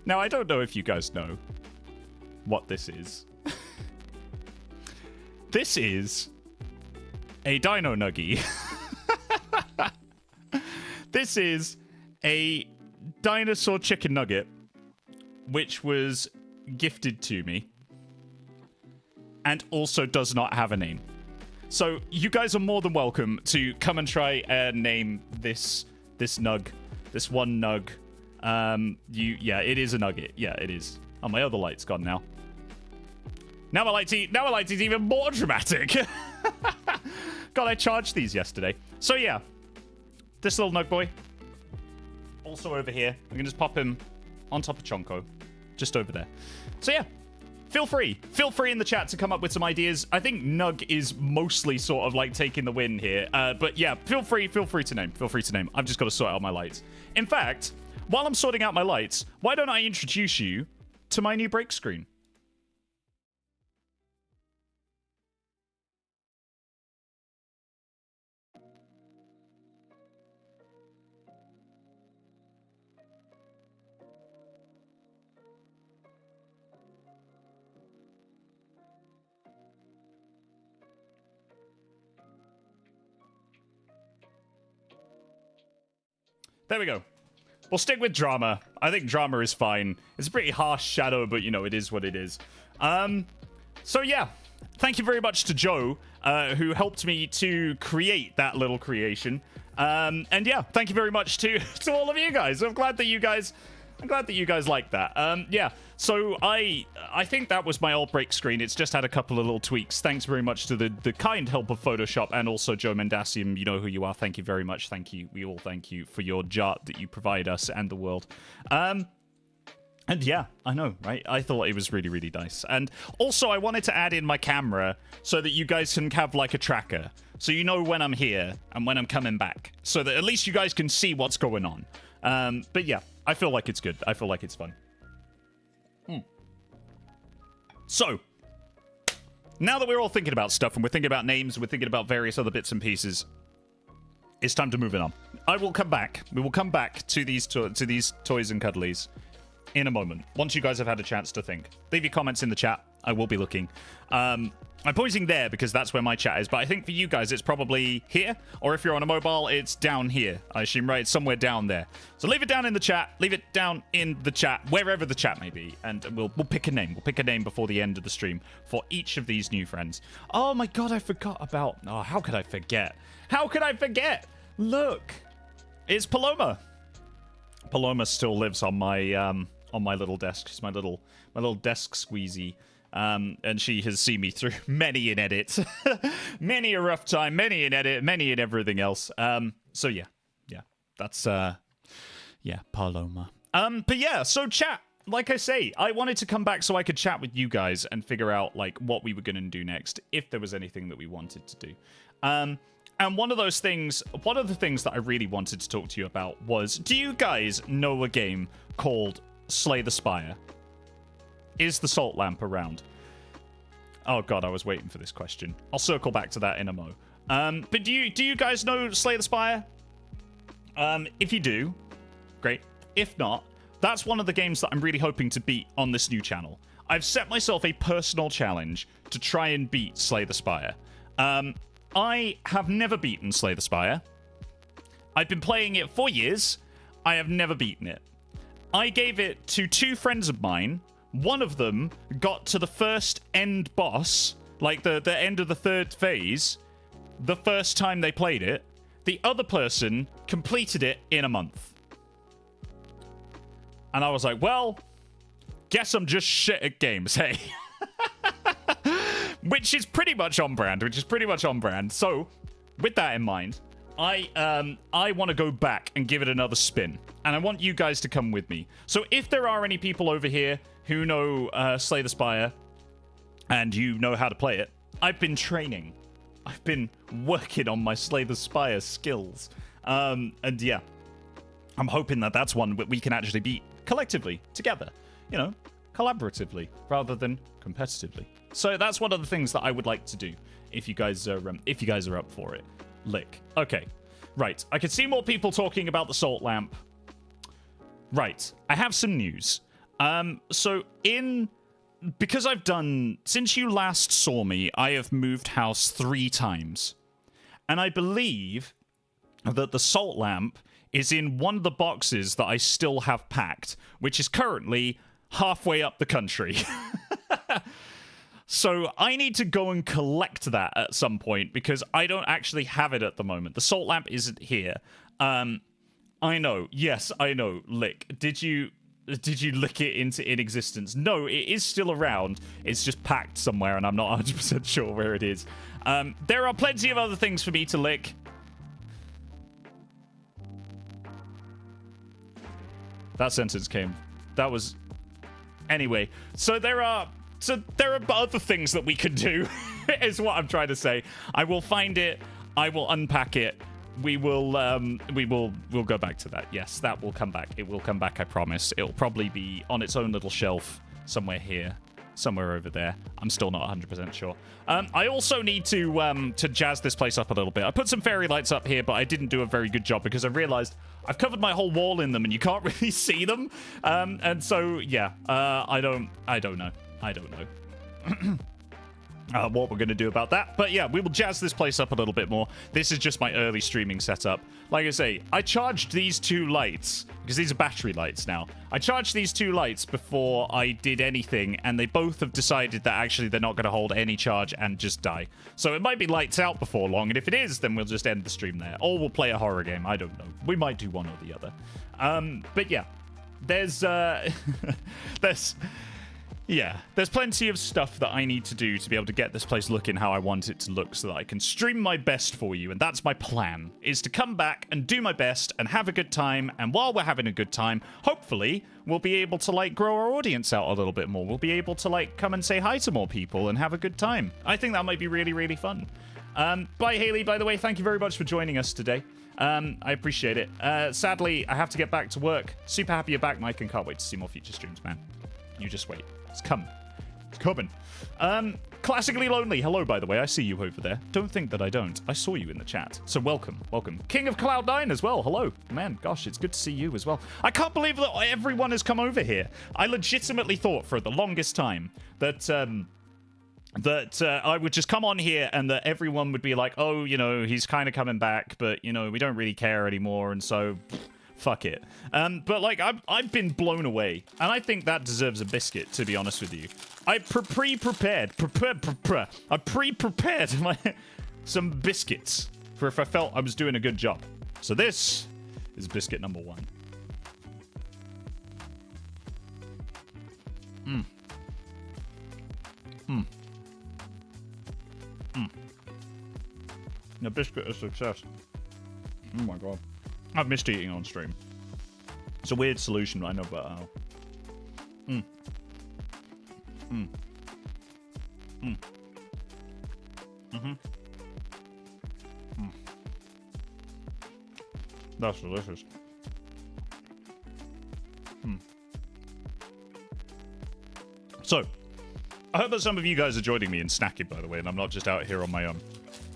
Now, I don't know if you guys know what this is. This is a Dino Nuggie. This is a dinosaur chicken nugget, which was gifted to me and also does not have a name. So you guys are more than welcome to come and try and name this nug, this one nug. Yeah, it is a nugget. Yeah, it is. Oh, my other light's gone now. Now my light's even more dramatic. God, I charged these yesterday. So yeah, this little nug boy. Also over here. We can just pop him on top of Chonko. Just over there. So yeah, feel free. Feel free in the chat to come up with some ideas. I think Nug is mostly sort of like taking the win here. But yeah, feel free to name. Feel free to name. I've just got to sort out my lights. In fact, while I'm sorting out my lights, why don't I introduce you to my new break screen? There we go. We'll stick with drama. I think drama is fine. It's a pretty harsh shadow, but, you know, it is what it is. So, yeah. Thank you very much to Joe, who helped me to create that little creation. And, yeah, thank you very much to all of you guys. I'm glad that you guys like that. Yeah, so I think that was my old break screen. It's just had a couple of little tweaks. Thanks very much to the kind help of Photoshop and also Joe Mendasium. You know who you are. Thank you very much. Thank you. We all thank you for your jart that you provide us and the world. And yeah, I know, right? I thought it was really, really nice. And also, I wanted to add in my camera so that you guys can have like a tracker. So you know when I'm here and when I'm coming back. So that at least you guys can see what's going on. But yeah, I feel like it's good. I feel like it's fun. So, now that we're all thinking about stuff and we're thinking about names, we're thinking about various other bits and pieces, it's time to move it on. I will come back. We will come back to these toys and cuddlies in a moment, once you guys have had a chance to think. Leave your comments in the chat. I will be looking. I'm pointing there because that's where my chat is, but I think for you guys, it's probably here, or if you're on a mobile, it's down here. I assume, right? It's somewhere down there. So leave it down in the chat. Leave it down in the chat, wherever the chat may be, and we'll pick a name. We'll pick a name before the end of the stream for each of these new friends. Oh my god, I forgot about... Oh, how could I forget? How could I forget? Look, it's Paloma. Paloma still lives on my little desk. She's my little desk squeezy. And she has seen me through many an edit, many a rough time, many an edit, many and everything else. So yeah, that's, yeah, Paloma. But yeah, so chat, like I say, I wanted to come back so I could chat with you guys and figure out, like, what we were going to do next, if there was anything that we wanted to do. And one of the things that I really wanted to talk to you about was, do you guys know a game called Slay the Spire? Is the salt lamp around? Oh god, I was waiting for this question. I'll circle back to that in a mo. But do you guys know Slay the Spire? If you do, great. If not, that's one of the games that I'm really hoping to beat on this new channel. I've set myself a personal challenge to try and beat Slay the Spire. I have never beaten Slay the Spire. I've been playing it for years. I have never beaten it. I gave it to 2 friends of mine. One of them got to the first end boss, like the end of the 3rd phase, the first time they played it. The other person completed it in a month. And I was like, well, guess I'm just shit at games, hey. Which is pretty much on brand, So, with that in mind, I want to go back and give it another spin. And I want you guys to come with me. So if there are any people over here who know Slay the Spire, and you know how to play it, I've been training. I've been working on my Slay the Spire skills. And yeah, I'm hoping that that's one we can actually beat collectively, together, you know, collaboratively, rather than competitively. So that's one of the things that I would like to do if you guys are up for it. Lick. Okay. Right. I can see more people talking about the salt lamp. Right. I have some news. Because since you last saw me, I have moved house 3 times. And I believe that the salt lamp is in one of the boxes that I still have packed, which is currently halfway up the country. So I need to go and collect that at some point because I don't actually have it at the moment. The salt lamp isn't here. I know. Yes, I know. Lick. Did you lick it into inexistence? No, it is still around. It's just packed somewhere and I'm not 100% sure where it is. There are plenty of other things for me to lick. That sentence came. That was... Anyway, so there are other things that we can do, is what I'm trying to say. I will find it. I will unpack it. We'll go back to that. Yes, that will come back. It will come back, I promise. It'll probably be on its own little shelf somewhere here, somewhere over there. I'm still not 100% sure. I also need to jazz this place up a little bit. I put some fairy lights up here, but I didn't do a very good job because I realized I've covered my whole wall in them and you can't really see them. And so, yeah, I don't know. What we're going to do about that. But yeah, we will jazz this place up a little bit more. This is just my early streaming setup. Like I say, I charged these 2 lights, because these are battery lights now. I charged these 2 lights before I did anything, and they both have decided that actually they're not going to hold any charge and just die. So it might be lights out before long, and if it is, then we'll just end the stream there. Or we'll play a horror game. I don't know. We might do one or the other. But yeah, there's plenty of stuff that I need to do to be able to get this place looking how I want it to look so that I can stream my best for you. And that's my plan, is to come back and do my best and have a good time. And while we're having a good time, hopefully we'll be able to, like, grow our audience out a little bit more. We'll be able to, like, come and say hi to more people and have a good time. I think that might be really, really fun. Bye, Haley, by the way. Thank you very much for joining us today. I appreciate it. Sadly, I have to get back to work. Super happy you're back, Mike, and can't wait to see more future streams, man. You just wait. It's coming. It's coming. Classically Lonely. Hello, by the way. I see you over there. Don't think that I don't. I saw you in the chat. So welcome. Welcome. King of Cloud9 as well. Hello. Man, gosh, it's good to see you as well. I can't believe that everyone has come over here. I legitimately thought for the longest time that I would just come on here and that everyone would be like, oh, you know, he's kind of coming back, but, you know, we don't really care anymore, and so... fuck it. But, like, I've been blown away. And I think that deserves a biscuit, to be honest with you. I pre-prepared some biscuits for if I felt I was doing a good job. So this is biscuit number 1. The biscuit is a success. Oh my god. I've missed eating on stream. It's a weird solution, I know, but That's delicious. So, I hope that some of you guys are joining me in snacking, by the way, and I'm not just out here on my own.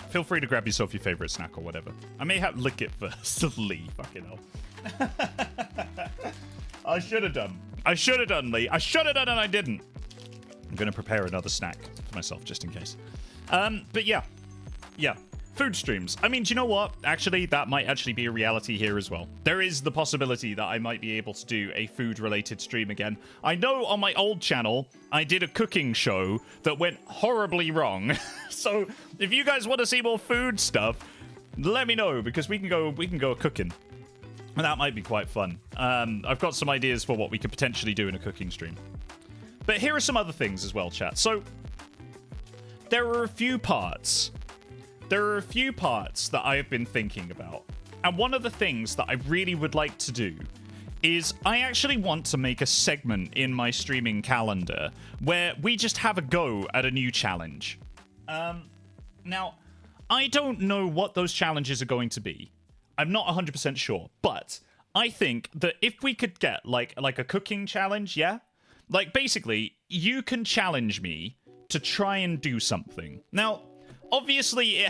Feel free to grab yourself your favorite snack or whatever. I may have to lick it first. Lee, fucking hell. I should have done. Lee. I should have done and I didn't. I'm going to prepare another snack for myself just in case. But yeah. Food streams. I mean, do you know what? Actually, that might actually be a reality here as well. There is the possibility that I might be able to do a food-related stream again. I know on my old channel, I did a cooking show that went horribly wrong. So if you guys want to see more food stuff, let me know, because we can go cooking. And that might be quite fun. I've got some ideas for what we could potentially do in a cooking stream. But here are some other things as well, chat. So there are a few parts that I have been thinking about. And one of the things that I really would like to do is I actually want to make a segment in my streaming calendar where we just have a go at a new challenge. Now, I don't know what those challenges are going to be. I'm not 100% sure, but I think that if we could get like a cooking challenge, yeah? Like basically, you can challenge me to try and do something. Now, obviously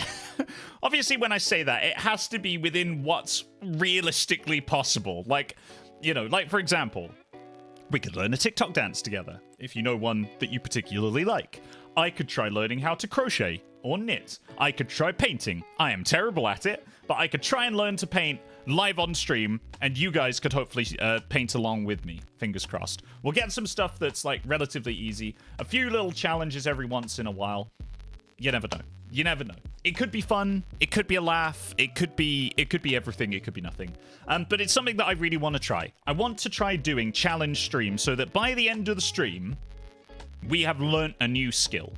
when I say that, it has to be within what's realistically possible. Like, you know, like for example, we could learn a TikTok dance together, if you know one that you particularly like. I could try learning how to crochet or knit. I could try painting. I am terrible at it, but I could try and learn to paint live on stream, and you guys could hopefully paint along with me. Fingers crossed. We'll get some stuff that's like relatively easy. A few little challenges every once in a while. You never know. You never know. It could be fun. It could be a laugh. It could be everything. It could be nothing. But it's something that I really want to try. I want to try doing challenge streams so that by the end of the stream, we have learnt a new skill.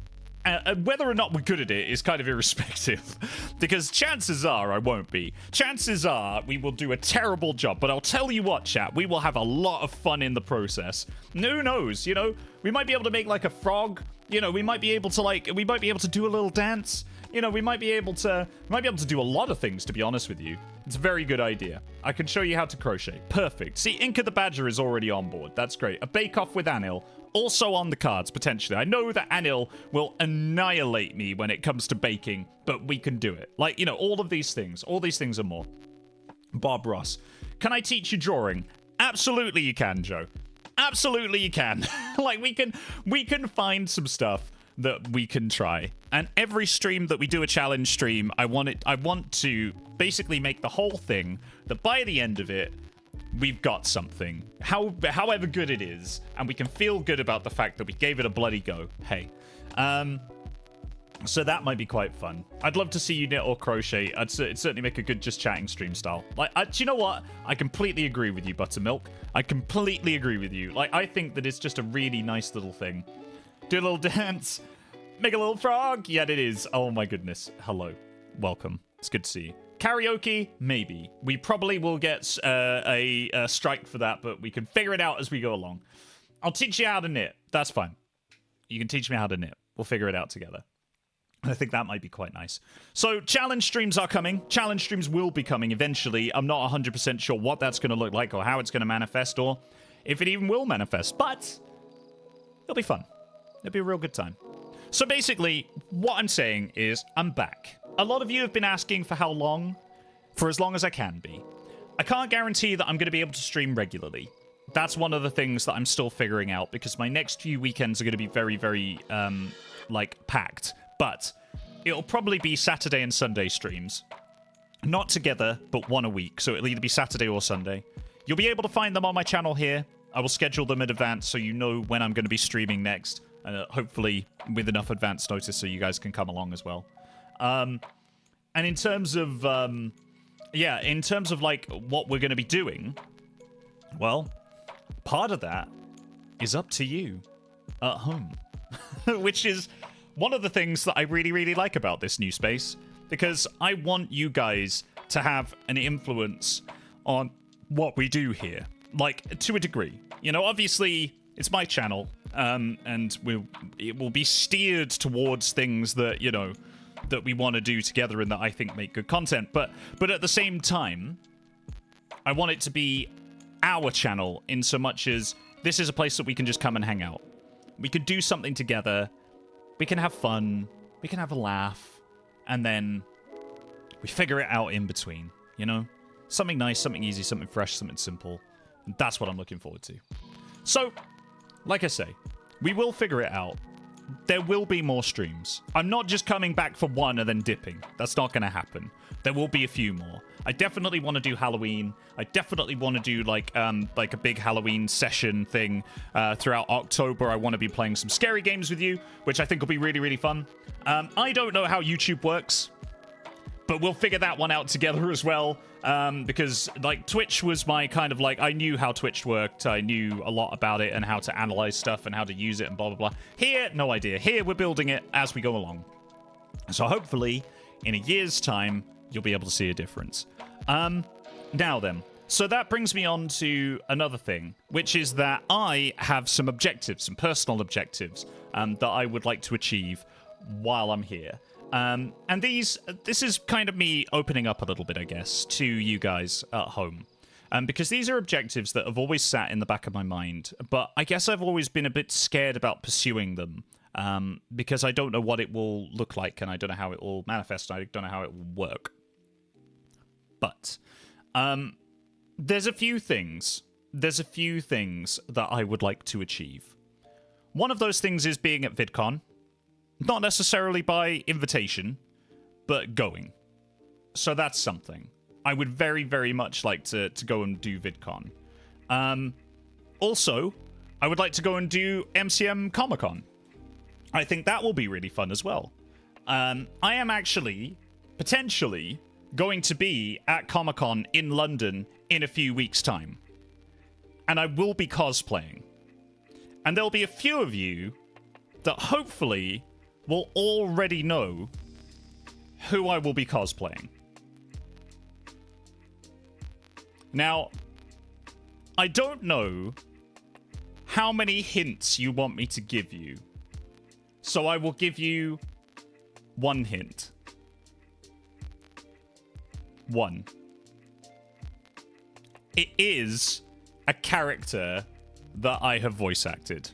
Whether or not we're good at it is kind of irrespective, because chances are I won't be. Chances are we will do a terrible job, but I'll tell you what, chat, we will have a lot of fun in the process. Who knows, you know? We might be able to make like a frog, you know, we might be able to do a little dance. You know, we might be able to do a lot of things, to be honest with you. It's a very good idea. I can show you how to crochet. Perfect. See, Inca the Badger is already on board. That's great. A bake-off with Anil. Also on the cards, potentially. I know that Anil will annihilate me when it comes to baking, but we can do it. Like, you know, all these things and more. Bob Ross. Can I teach you drawing? Absolutely you can, Joe. Absolutely you can. Like, we can find some stuff that we can try. And every stream that we do a challenge stream, I want to basically make the whole thing that by the end of it, we've got something, however good it is, and we can feel good about the fact that we gave it a bloody go. Hey, so that might be quite fun. I'd love to see you knit or crochet. It'd certainly make a good just chatting stream style. Like, do you know what? I completely agree with you, Buttermilk. I completely agree with you. Like, I think that it's just a really nice little thing. Do a little dance, make a little frog. Yeah, it is. Oh my goodness. Hello, welcome. It's good to see you. Karaoke, maybe. We probably will get a strike for that, but we can figure it out as we go along. I'll teach you how to knit. That's fine. You can teach me how to knit. We'll figure it out together. I think that might be quite nice. So, challenge streams are coming. Challenge streams will be coming eventually. I'm not 100% sure what that's going to look like or how it's going to manifest or if it even will manifest, but it'll be fun. It'll be a real good time. So basically, what I'm saying is I'm back. A lot of you have been asking for how long? For as long as I can be. I can't guarantee that I'm going to be able to stream regularly. That's one of the things that I'm still figuring out, because my next few weekends are going to be very, very, like, packed. But it'll probably be Saturday and Sunday streams. Not together, but one a week. So it'll either be Saturday or Sunday. You'll be able to find them on my channel here. I will schedule them in advance so you know when I'm going to be streaming next. Hopefully with enough advance notice so you guys can come along as well. And in terms of, in terms of, like, what we're going to be doing, well, part of that is up to you at home. Which is one of the things that I really, really like about this new space, because I want you guys to have an influence on what we do here. Like, to a degree. You know, obviously, it's my channel, and it will be steered towards things that, you know, that we want to do together and that I think make good content. But at the same time, I want it to be our channel in so much as this is a place that we can just come and hang out. We can do something together. We can have fun. We can have a laugh. And then we figure it out in between, you know? Something nice, something easy, something fresh, something simple. And that's what I'm looking forward to. So, like I say, we will figure it out. There will be more streams. I'm not just coming back for one and then dipping. That's not going to happen. There will be a few more. I definitely want to do Halloween. I definitely want to do like a big Halloween session thing throughout October. I want to be playing some scary games with you, which I think will be really, really fun. I don't know how YouTube works, but we'll figure that one out together as well. Because, like, Twitch was my kind of, like, I knew how Twitch worked. I knew a lot about it and how to analyze stuff and how to use it and blah, blah, blah. Here, no idea. Here, we're building it as we go along. So hopefully, in a year's time, you'll be able to see a difference. Now then. So that brings me on to another thing, which is that I have some objectives, some personal objectives, that I would like to achieve while I'm here. And this is kind of me opening up a little bit, I guess, to you guys at home. Because these are objectives that have always sat in the back of my mind, but I guess I've always been a bit scared about pursuing them. Because I don't know what it will look like, and I don't know how it will manifest, and I don't know how it will work. But there's a few things that I would like to achieve. One of those things is being at VidCon. Not necessarily by invitation, but going. So that's something. I would very, very much like to go and do VidCon. Also, I would like to go and do MCM Comic-Con. I think that will be really fun as well. I am actually, potentially, going to be at Comic-Con in London in a few weeks' time. And I will be cosplaying. And there'll be a few of you that hopefully will already know who I will be cosplaying. Now, I don't know how many hints you want me to give you. So I will give you one hint. One. It is a character that I have voice acted.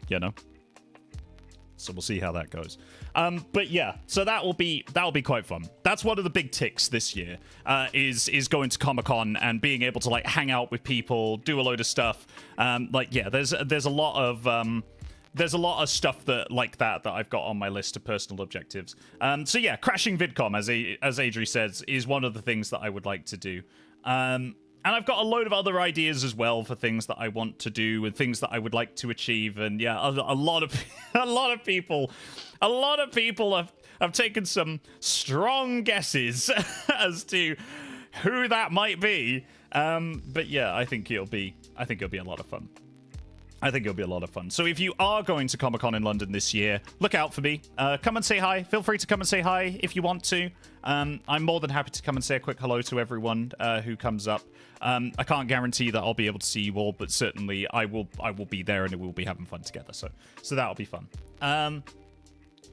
You know? So we'll see how that goes. But yeah, so that'll be quite fun. That's one of the big ticks this year, is going to Comic-Con and being able to like hang out with people, do a load of stuff. There's a lot of stuff that like that I've got on my list of personal objectives. So yeah, crashing VidCon, as Adri says, is one of the things that I would like to do. And I've got a load of other ideas as well for things that I want to do and things that I would like to achieve. And yeah, a lot of people have taken some strong guesses as to who that might be. But yeah, I think it'll be a lot of fun. I think it'll be a lot of fun. So if you are going to Comic-Con in London this year, look out for me. Come and say hi. Feel free to come and say hi if you want to. I'm more than happy to come and say a quick hello to everyone who comes up. I can't guarantee that I'll be able to see you all, but certainly I will be there and we'll be having fun together. So that'll be fun.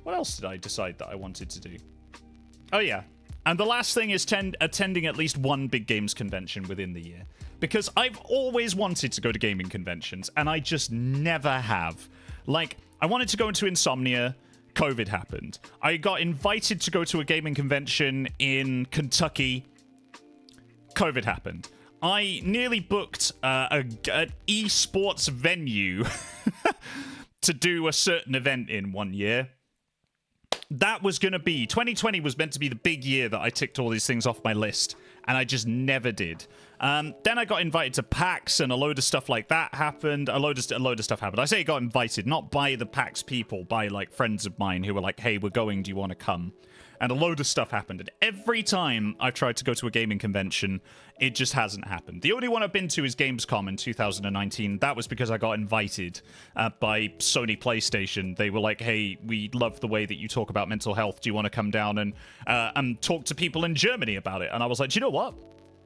What else did I decide that I wanted to do? Oh yeah. And the last thing is attending at least one big games convention within the year. Because I've always wanted to go to gaming conventions, and I just never have. Like, I wanted to go into Insomnia, COVID happened. I got invited to go to a gaming convention in Kentucky, COVID happened. I nearly booked an esports venue to do a certain event in one year. That was going to be... 2020 was meant to be the big year that I ticked all these things off my list, and I just never did. Then I got invited to PAX, and a load of stuff like that happened. A load of stuff happened. I say I got invited, not by the PAX people, by like friends of mine who were like, hey, we're going, do you want to come? And a load of stuff happened. And every time I've tried to go to a gaming convention, it just hasn't happened. The only one I've been to is Gamescom in 2019. That was because I got invited by Sony PlayStation. They were like, hey, we love the way that you talk about mental health. Do you want to come down and talk to people in Germany about it? And I was like, do you know what?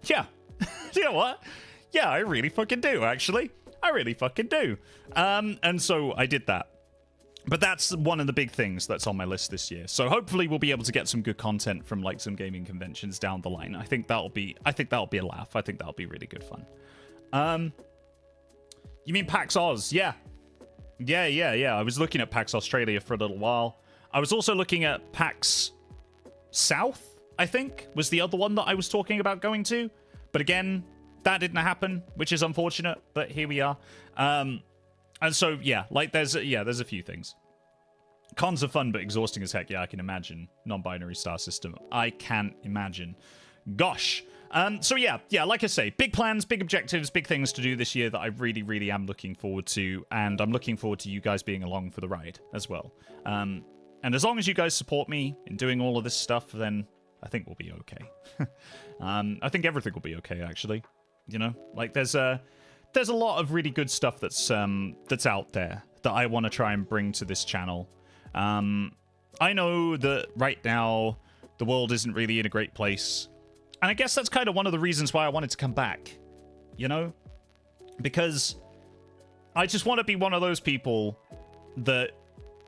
Yeah. Do you know what? Yeah, I really fucking do, actually. I really fucking do. And so I did that. But that's one of the big things that's on my list this year. So hopefully we'll be able to get some good content from like some gaming conventions down the line. I think that'll be a laugh. I think that'll be really good fun. You mean PAX Oz? Yeah. Yeah. I was looking at PAX Australia for a little while. I was also looking at PAX South, I think, was the other one that I was talking about going to. But again, that didn't happen, which is unfortunate, but here we are. And so, yeah, like there's a few things. Cons are fun, but exhausting as heck. Yeah, I can imagine. Non-binary star system. I can imagine. Gosh. So yeah, like I say, big plans, big objectives, big things to do this year that I really, really am looking forward to. And I'm looking forward to you guys being along for the ride as well. And as long as you guys support me in doing all of this stuff, then I think we'll be okay. I think everything will be okay, actually. You know, like there's a lot of really good stuff that's out there that I want to try and bring to this channel. I know that right now the world isn't really in a great place, and I guess that's kind of one of the reasons why I wanted to come back. You know, because I just want to be one of those people that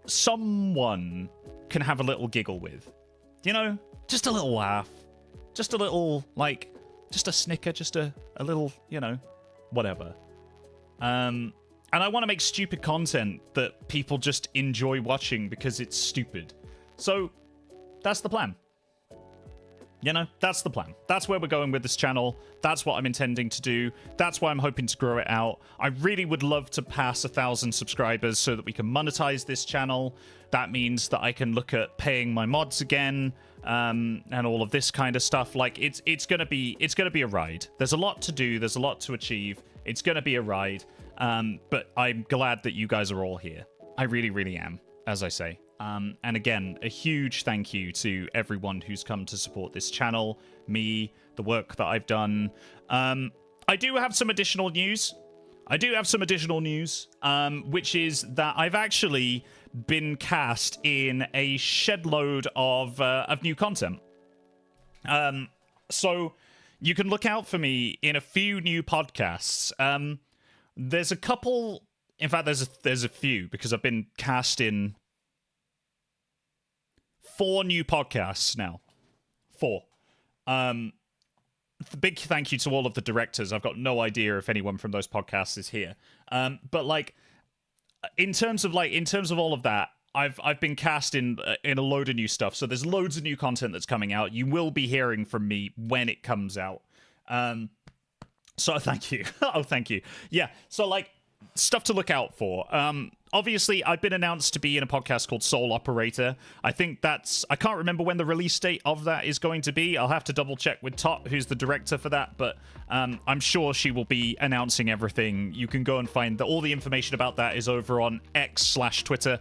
someone can have a little giggle with. You know? Just a little laugh. Just a little, like, just a snicker, just a little, you know, whatever. And I want to make stupid content that people just enjoy watching because it's stupid. So, that's the plan. You know, that's the plan. That's where we're going with this channel. That's what I'm intending to do. That's why I'm hoping to grow it out. I really would love to pass 1,000 subscribers so that we can monetize this channel. That means that I can look at paying my mods again, and all of this kind of stuff. Like, it's gonna be a ride. There's a lot to do. There's a lot to achieve. It's gonna be a ride. But I'm glad that you guys are all here. I really, really am, as I say. And again, a huge thank you to everyone who's come to support this channel, me, the work that I've done. I do have some additional news. Which is that I've actually been cast in a shed load of new content. So you can look out for me in a few new podcasts. There's a couple. In fact, there's a few, because I've been cast in 4 new podcasts now. 4. Big thank you to all of the directors. I've got no idea if anyone from those podcasts is here. But like, in terms of all of that, I've been cast in a load of new stuff. So there's loads of new content that's coming out. You will be hearing from me when it comes out. So thank you. Oh, thank you. Yeah. So like, stuff to look out for. Obviously, I've been announced to be in a podcast called Soul Operator. I think I can't remember when the release date of that is going to be. I'll have to double check with Tot, who's the director for that, but I'm sure she will be announcing everything. You can go and find all the information about that is over on X/Twitter,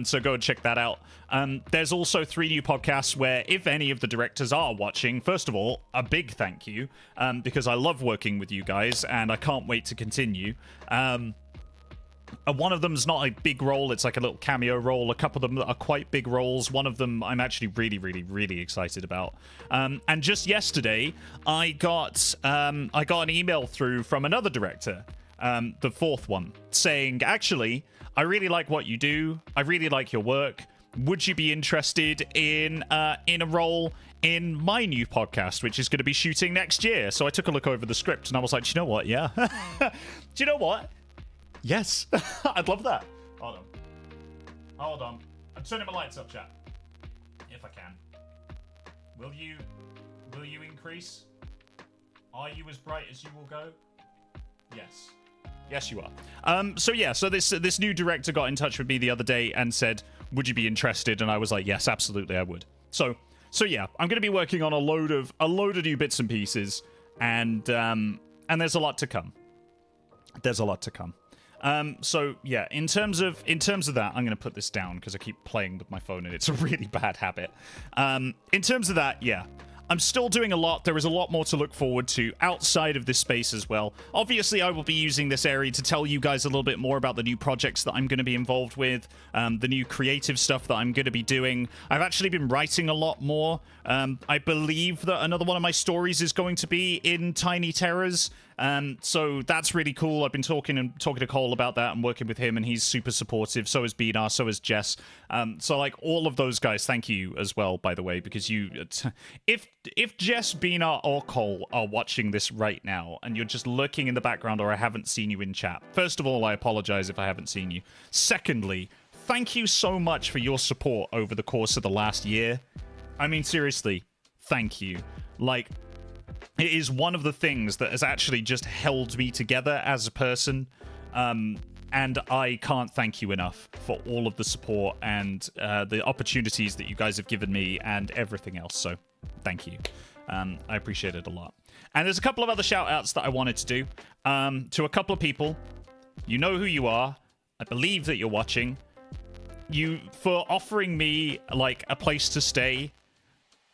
so go and check that out. There's also 3 new podcasts where, if any of the directors are watching, first of all, a big thank you, because I love working with you guys, and I can't wait to continue. One of them's not a big role, it's like a little cameo role. A couple of them are quite big roles. One of them I'm actually really, really, really excited about. And just yesterday, I got an email through from another director, the 4th one, saying, actually, I really like what you do. I really like your work. Would you be interested in a role in my new podcast, which is going to be shooting next year? So I took a look over the script and I was like, do you know what? Yeah. Do you know what? Yes. I'd love that. Hold on. I'm turning my lights up, chat. If I can. Will you increase? Are you as bright as you will go? Yes. Yes, you are. So this new director got in touch with me the other day and said, would you be interested? And I was like, yes, absolutely, I would. So yeah, I'm going to be working on a load of new bits and pieces, and there's a lot to come. So yeah, in terms of that, I'm going to put this down because I keep playing with my phone and it's a really bad habit. In terms of that, yeah, I'm still doing a lot. There is a lot more to look forward to outside of this space as well. Obviously, I will be using this area to tell you guys a little bit more about the new projects that I'm going to be involved with, the new creative stuff that I'm going to be doing. I've actually been writing a lot more. I believe that another one of my stories is going to be in Tiny Terrors. So that's really cool. I've been talking to Cole about that and working with him, and he's super supportive. So is Benar, so is Jess. So like all of those guys, thank you as well, by the way, because if Jess, Benar, or Cole are watching this right now and you're just lurking in the background or I haven't seen you in chat, first of all, I apologize if I haven't seen you. Secondly, thank you so much for your support over the course of the last year. I mean, seriously, thank you. Like, it is one of the things that has actually just held me together as a person. And I can't thank you enough for all of the support and the opportunities that you guys have given me and everything else. So thank you. I appreciate it a lot. And there's a couple of other shout outs that I wanted to do to a couple of people. You know who you are. I believe that you're watching. You for offering me like a place to stay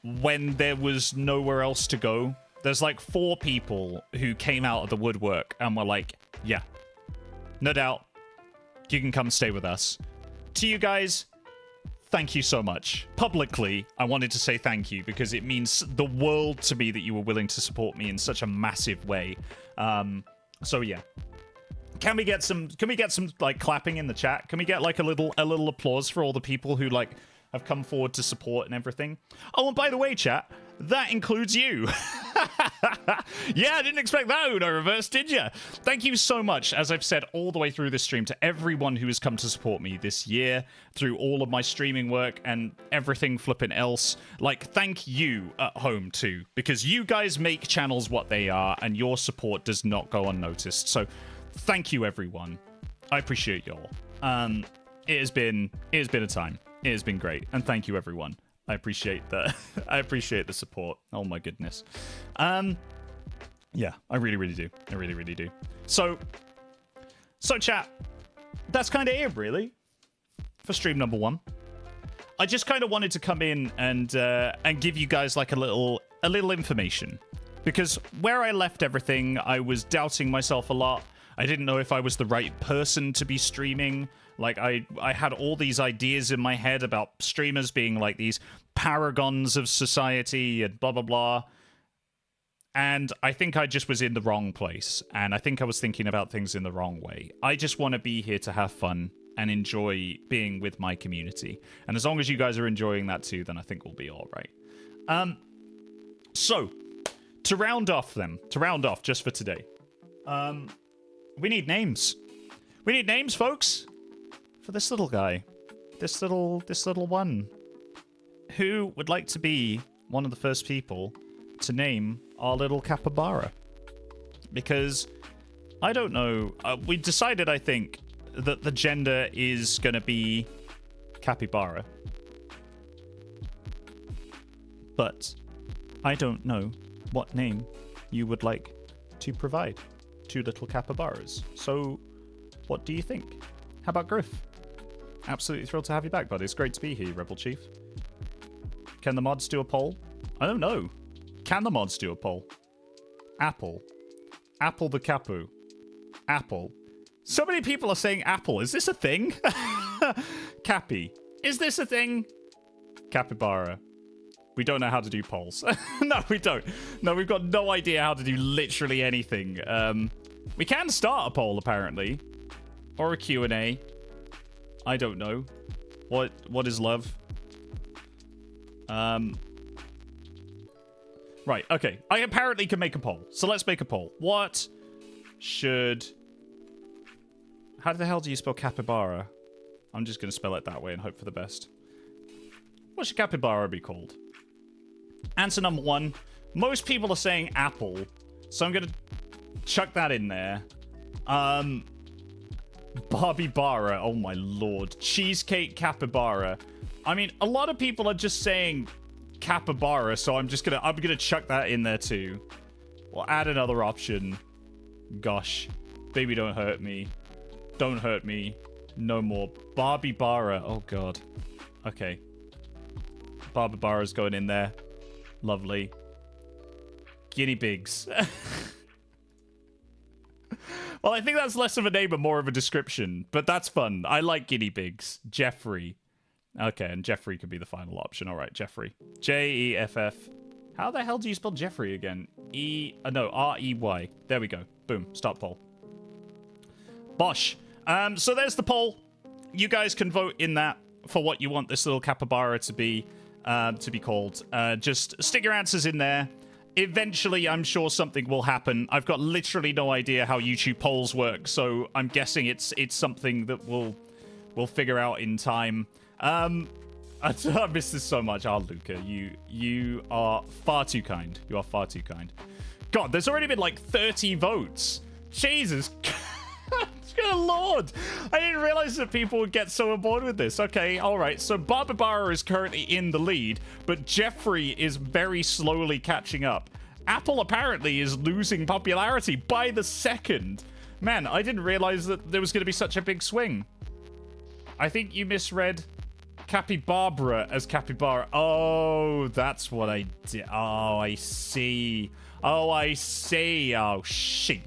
when there was nowhere else to go. There's like 4 people who came out of the woodwork and were like, yeah, no doubt, you can come stay with us. To you guys, thank you so much. Publicly, I wanted to say thank you because it means the world to me that you were willing to support me in such a massive way. So yeah, Can we get some like clapping in the chat? Can we get like a little applause for all the people who like have come forward to support and everything? Oh, and by the way, chat, that includes you. Yeah, I didn't expect that, Uno Reverse, did you? Thank you so much, as I've said all the way through this stream, to everyone who has come to support me this year through all of my streaming work and everything flipping else. Like, thank you at home too, because you guys make channels what they are, and your support does not go unnoticed. So thank you, everyone. I appreciate y'all. It has been a time. It has been great, and thank you, everyone. I appreciate the I appreciate the support. Oh my goodness. Yeah, I really do. I really do. So chat, that's kind of it really for stream number 1. I just kind of wanted to come in and give you guys like a little information, because where I left everything, I was doubting myself a lot. I didn't know if I was the right person to be streaming. Like, I had all these ideas in my head about streamers being like these paragons of society and blah, blah, blah. And I think I just was in the wrong place. And I think I was thinking about things in the wrong way. I just want to be here to have fun and enjoy being with my community. And as long as you guys are enjoying that too, then I think we'll be all right. So, to round off just for today, we need names. We need names, folks. For this little guy, this little one, who would like to be one of the first people to name our little capybara? Because I don't know. We decided, I think, that the gender is going to be capybara, but I don't know what name you would like to provide to little capybaras. So, what do you think? How about Griff? Absolutely thrilled to have you back, buddy. It's great to be here, Rebel Chief. Can the mods do a poll? I don't know. Can the mods do a poll? Apple. Apple the Capu. Apple. So many people are saying Apple. Is this a thing? Cappy. Is this a thing? Capybara. We don't know how to do polls. No, we don't. No, we've got no idea how to do literally anything. We can start a poll, apparently. Or a Q&A. I don't know. What is love? Right, okay. I apparently can make a poll. So let's make a poll. What should... How the hell do you spell capybara? I'm just going to spell it that way and hope for the best. What should capybara be called? Answer number 1. Most people are saying apple. So I'm going to chuck that in there. Barbie Bara, oh my lord. Cheesecake capybara. I mean, a lot of people are just saying capybara, so I'm gonna chuck that in there too. We'll add another option. Gosh. Baby, don't hurt me. Don't hurt me. No more. Barbie Bara. Oh god. Okay. Barbie Bara's going in there. Lovely. Guinea pigs. Well, I think that's less of a name and more of a description, but that's fun. I like guinea pigs. Jeffrey. Okay, and Jeffrey could be the final option. All right, Jeffrey. J-E-F-F. How the hell do you spell Jeffrey again? No, R-E-Y. There we go. Boom. Start poll. Bosh. So there's the poll. You guys can vote in that for what you want this little capybara to be called. Just stick your answers in there. Eventually, I'm sure something will happen. I've got literally no idea how YouTube polls work, so I'm guessing it's something that we'll figure out in time. I miss this so much. Oh, Luca, you are far too kind. You are far too kind. God, there's already been like 30 votes. Jesus. Good lord. I didn't realize that people would get so on board with this. Okay, all right. So Barbara is currently in the lead, but Jeffrey is very slowly catching up. Apple apparently is losing popularity by the second. Man, I didn't realize that there was going to be such a big swing. I think you misread Capybara as Capybara. Oh, that's what I did. Oh, I see. Oh, I see. Oh, shit.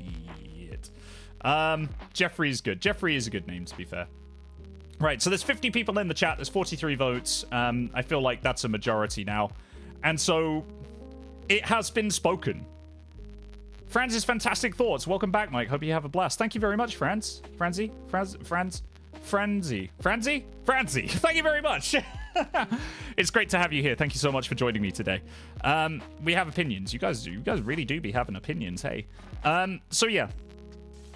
Jeffrey is good. Jeffrey is a good name, to be fair. Right, so there's 50 people in the chat. There's 43 votes. I feel like that's a majority now. And so it has been spoken. Franz's fantastic thoughts. Welcome back, Mike. Hope you have a blast. Thank you very much, Franz. Franzi? Franzi? Thank you very much. It's great to have you here. Thank you so much for joining me today. We have opinions. You guys really do be having opinions, hey. So yeah,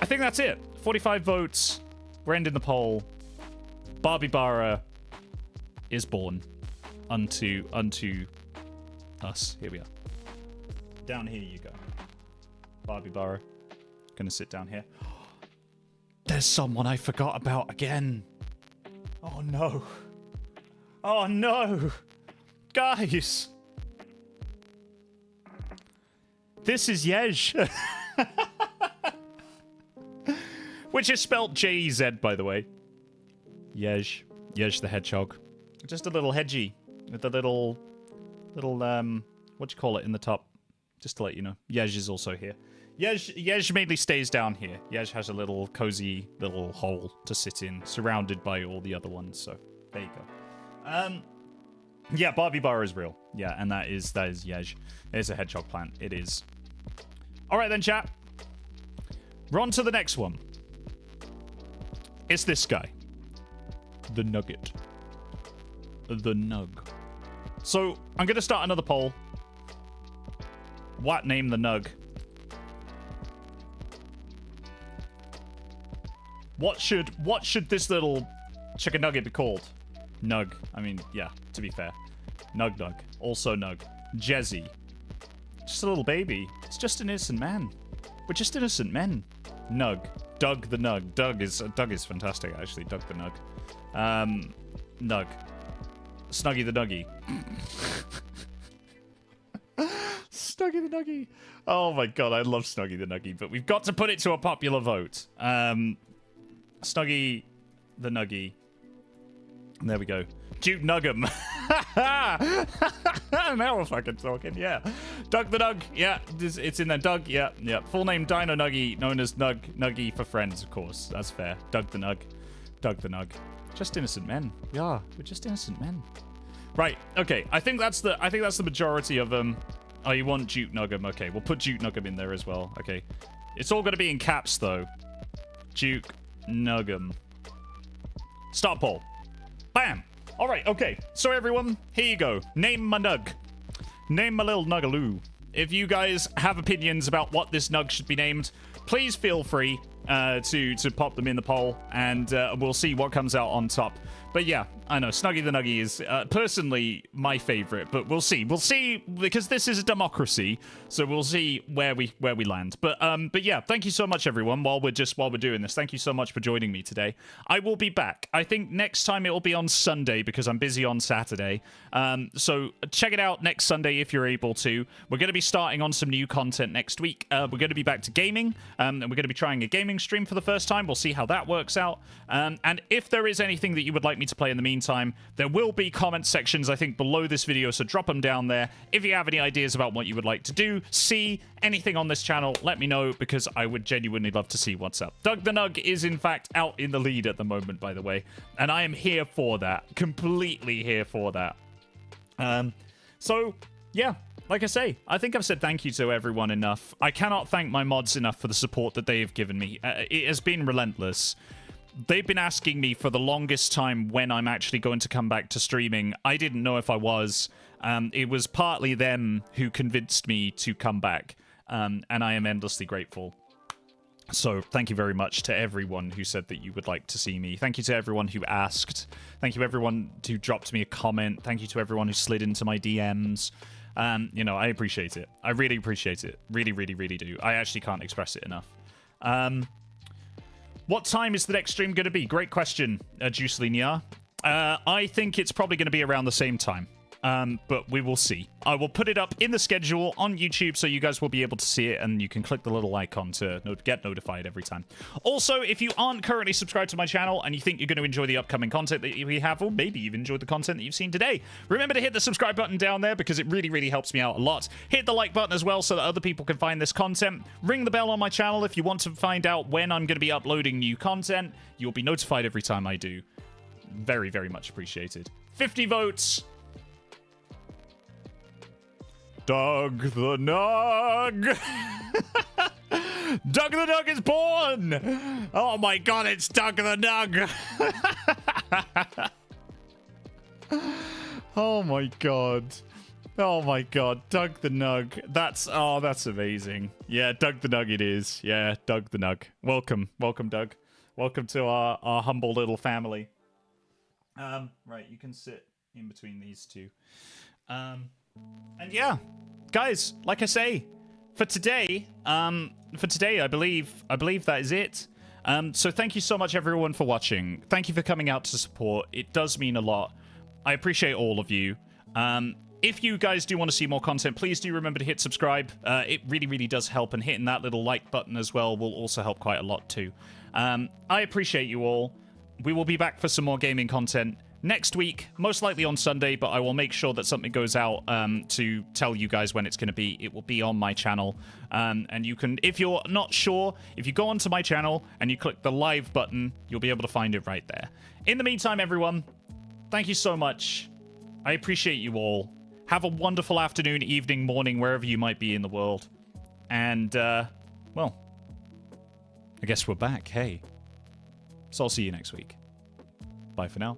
I think that's it. 45 votes. We're ending the poll. Barbie Bara is born unto us. Here we are. Down here you go. Barbie Bara. Gonna sit down here. There's someone I forgot about again. Oh no. Oh no. Guys. This is Yej. Which is spelled J-E-Z, by the way. Yej. Yej the hedgehog. Just a little hedgy. With a little, what do you call it in the top? Just to let you know. Yej is also here. Yej mainly stays down here. Yej has a little cozy little hole to sit in, surrounded by all the other ones. So there you go. Yeah, Barbie Bar is real. Yeah, and that is Yej. It's a hedgehog plant. It is. All right then, chat. We're on to the next one. It's this guy, the Nugget, the Nug. So I'm gonna start another poll. What name the Nug? What should this little chicken nugget be called? Nug. I mean, yeah, to be fair. Nug Nug. Also Nug. Jezzy. Just a little baby. It's just an innocent man. We're just innocent men. Nug. Doug the Nug. Doug is fantastic, actually. Doug the Nug. Nug. Snuggy the Nuggy. Snuggy the Nuggy. Oh my god, I love Snuggy the Nuggy, but we've got to put it to a popular vote. Snuggy the Nuggy. There we go. Duke Nuggum. Now we're fucking talking, yeah. Doug the Nug, yeah, it's in there. Doug, yeah. Full name Dino Nuggy, known as Nuggy for friends, of course. That's fair. Doug the Nug. Doug the Nug. Just innocent men. Yeah, we're just innocent men. Right, okay. I think that's the majority of them. Oh, you want Duke Nuggum? Okay, we'll put Duke Nuggum in there as well. Okay. It's all gonna be in caps though. Duke Nuggum. Start poll. Bam! Alright, okay. So everyone, here you go. Name my nug. Name my little nugaloo. If you guys have opinions about what this nug should be named, please feel free to pop them in the poll, and we'll see what comes out on top. But yeah, I know, Snuggy the Nuggy is personally my favorite, but we'll see. We'll see, because this is a democracy, so we'll see where we land. But yeah, thank you so much, everyone, while we're doing this. Thank you so much for joining me today. I will be back. I think next time it will be on Sunday, because I'm busy on Saturday. So check it out next Sunday if you're able to. We're going to be starting on some new content next week. We're going to be back to gaming, and we're going to be trying a gaming stream for the first time. We'll see how that works out. And if there is anything that you would like me to play in the meantime, there will be comment sections, I think, below this video, so drop them down there. If you have any ideas about what you would like to do, see anything on this channel, let me know, because I would genuinely love to see what's up. Doug the Nug is, in fact, out in the lead at the moment, by the way, and I am here for that. Completely here for that. So, yeah. Like I say, I think I've said thank you to everyone enough. I cannot thank my mods enough for the support that they have given me. It has been relentless. They've been asking me for the longest time when I'm actually going to come back to streaming. I didn't know if I was. It was partly them who convinced me to come back, and I am endlessly grateful. So thank you very much to everyone who said that you would like to see me. Thank you to everyone who asked. Thank you everyone who dropped me a comment. Thank you to everyone who slid into my DMs. You know, I appreciate it. I really appreciate it. Really, really, really do. I actually can't express it enough. What time is the next stream going to be? Great question, Juicelinia. I think it's probably going to be around the same time. But we will see. I will put it up in the schedule on YouTube so you guys will be able to see it, and you can click the little icon to get notified every time. Also, if you aren't currently subscribed to my channel and you think you're going to enjoy the upcoming content that we have, or maybe you've enjoyed the content that you've seen today, remember to hit the subscribe button down there, because it really, really helps me out a lot. Hit the like button as well so that other people can find this content. Ring the bell on my channel if you want to find out when I'm going to be uploading new content. You'll be notified every time I do. Very, very much appreciated. 50 votes. Doug the Nug. Doug the Nug is born! Oh my god, it's Doug the Nug! Oh my god. Oh my god, Doug the Nug. That's amazing. Yeah, Doug the Nug it is. Yeah, Doug the Nug. Welcome, Doug. Welcome to our humble little family. Right, you can sit in between these two. And yeah, guys, like I say, for today, I believe that is it. So thank you so much, everyone, for watching. Thank you for coming out to support. It does mean a lot. I appreciate all of you. If you guys do want to see more content, please do remember to hit subscribe. It really, really does help, and hitting that little like button as well will also help quite a lot too. I appreciate you all. We will be back for some more gaming content next week, most likely on Sunday, but I will make sure that something goes out to tell you guys when it's going to be. It will be on my channel. And you can, if you're not sure, if you go onto my channel and you click the live button, you'll be able to find it right there. In the meantime, everyone, thank you so much. I appreciate you all. Have a wonderful afternoon, evening, morning, wherever you might be in the world. And, well, I guess we're back, hey. So I'll see you next week. Bye for now.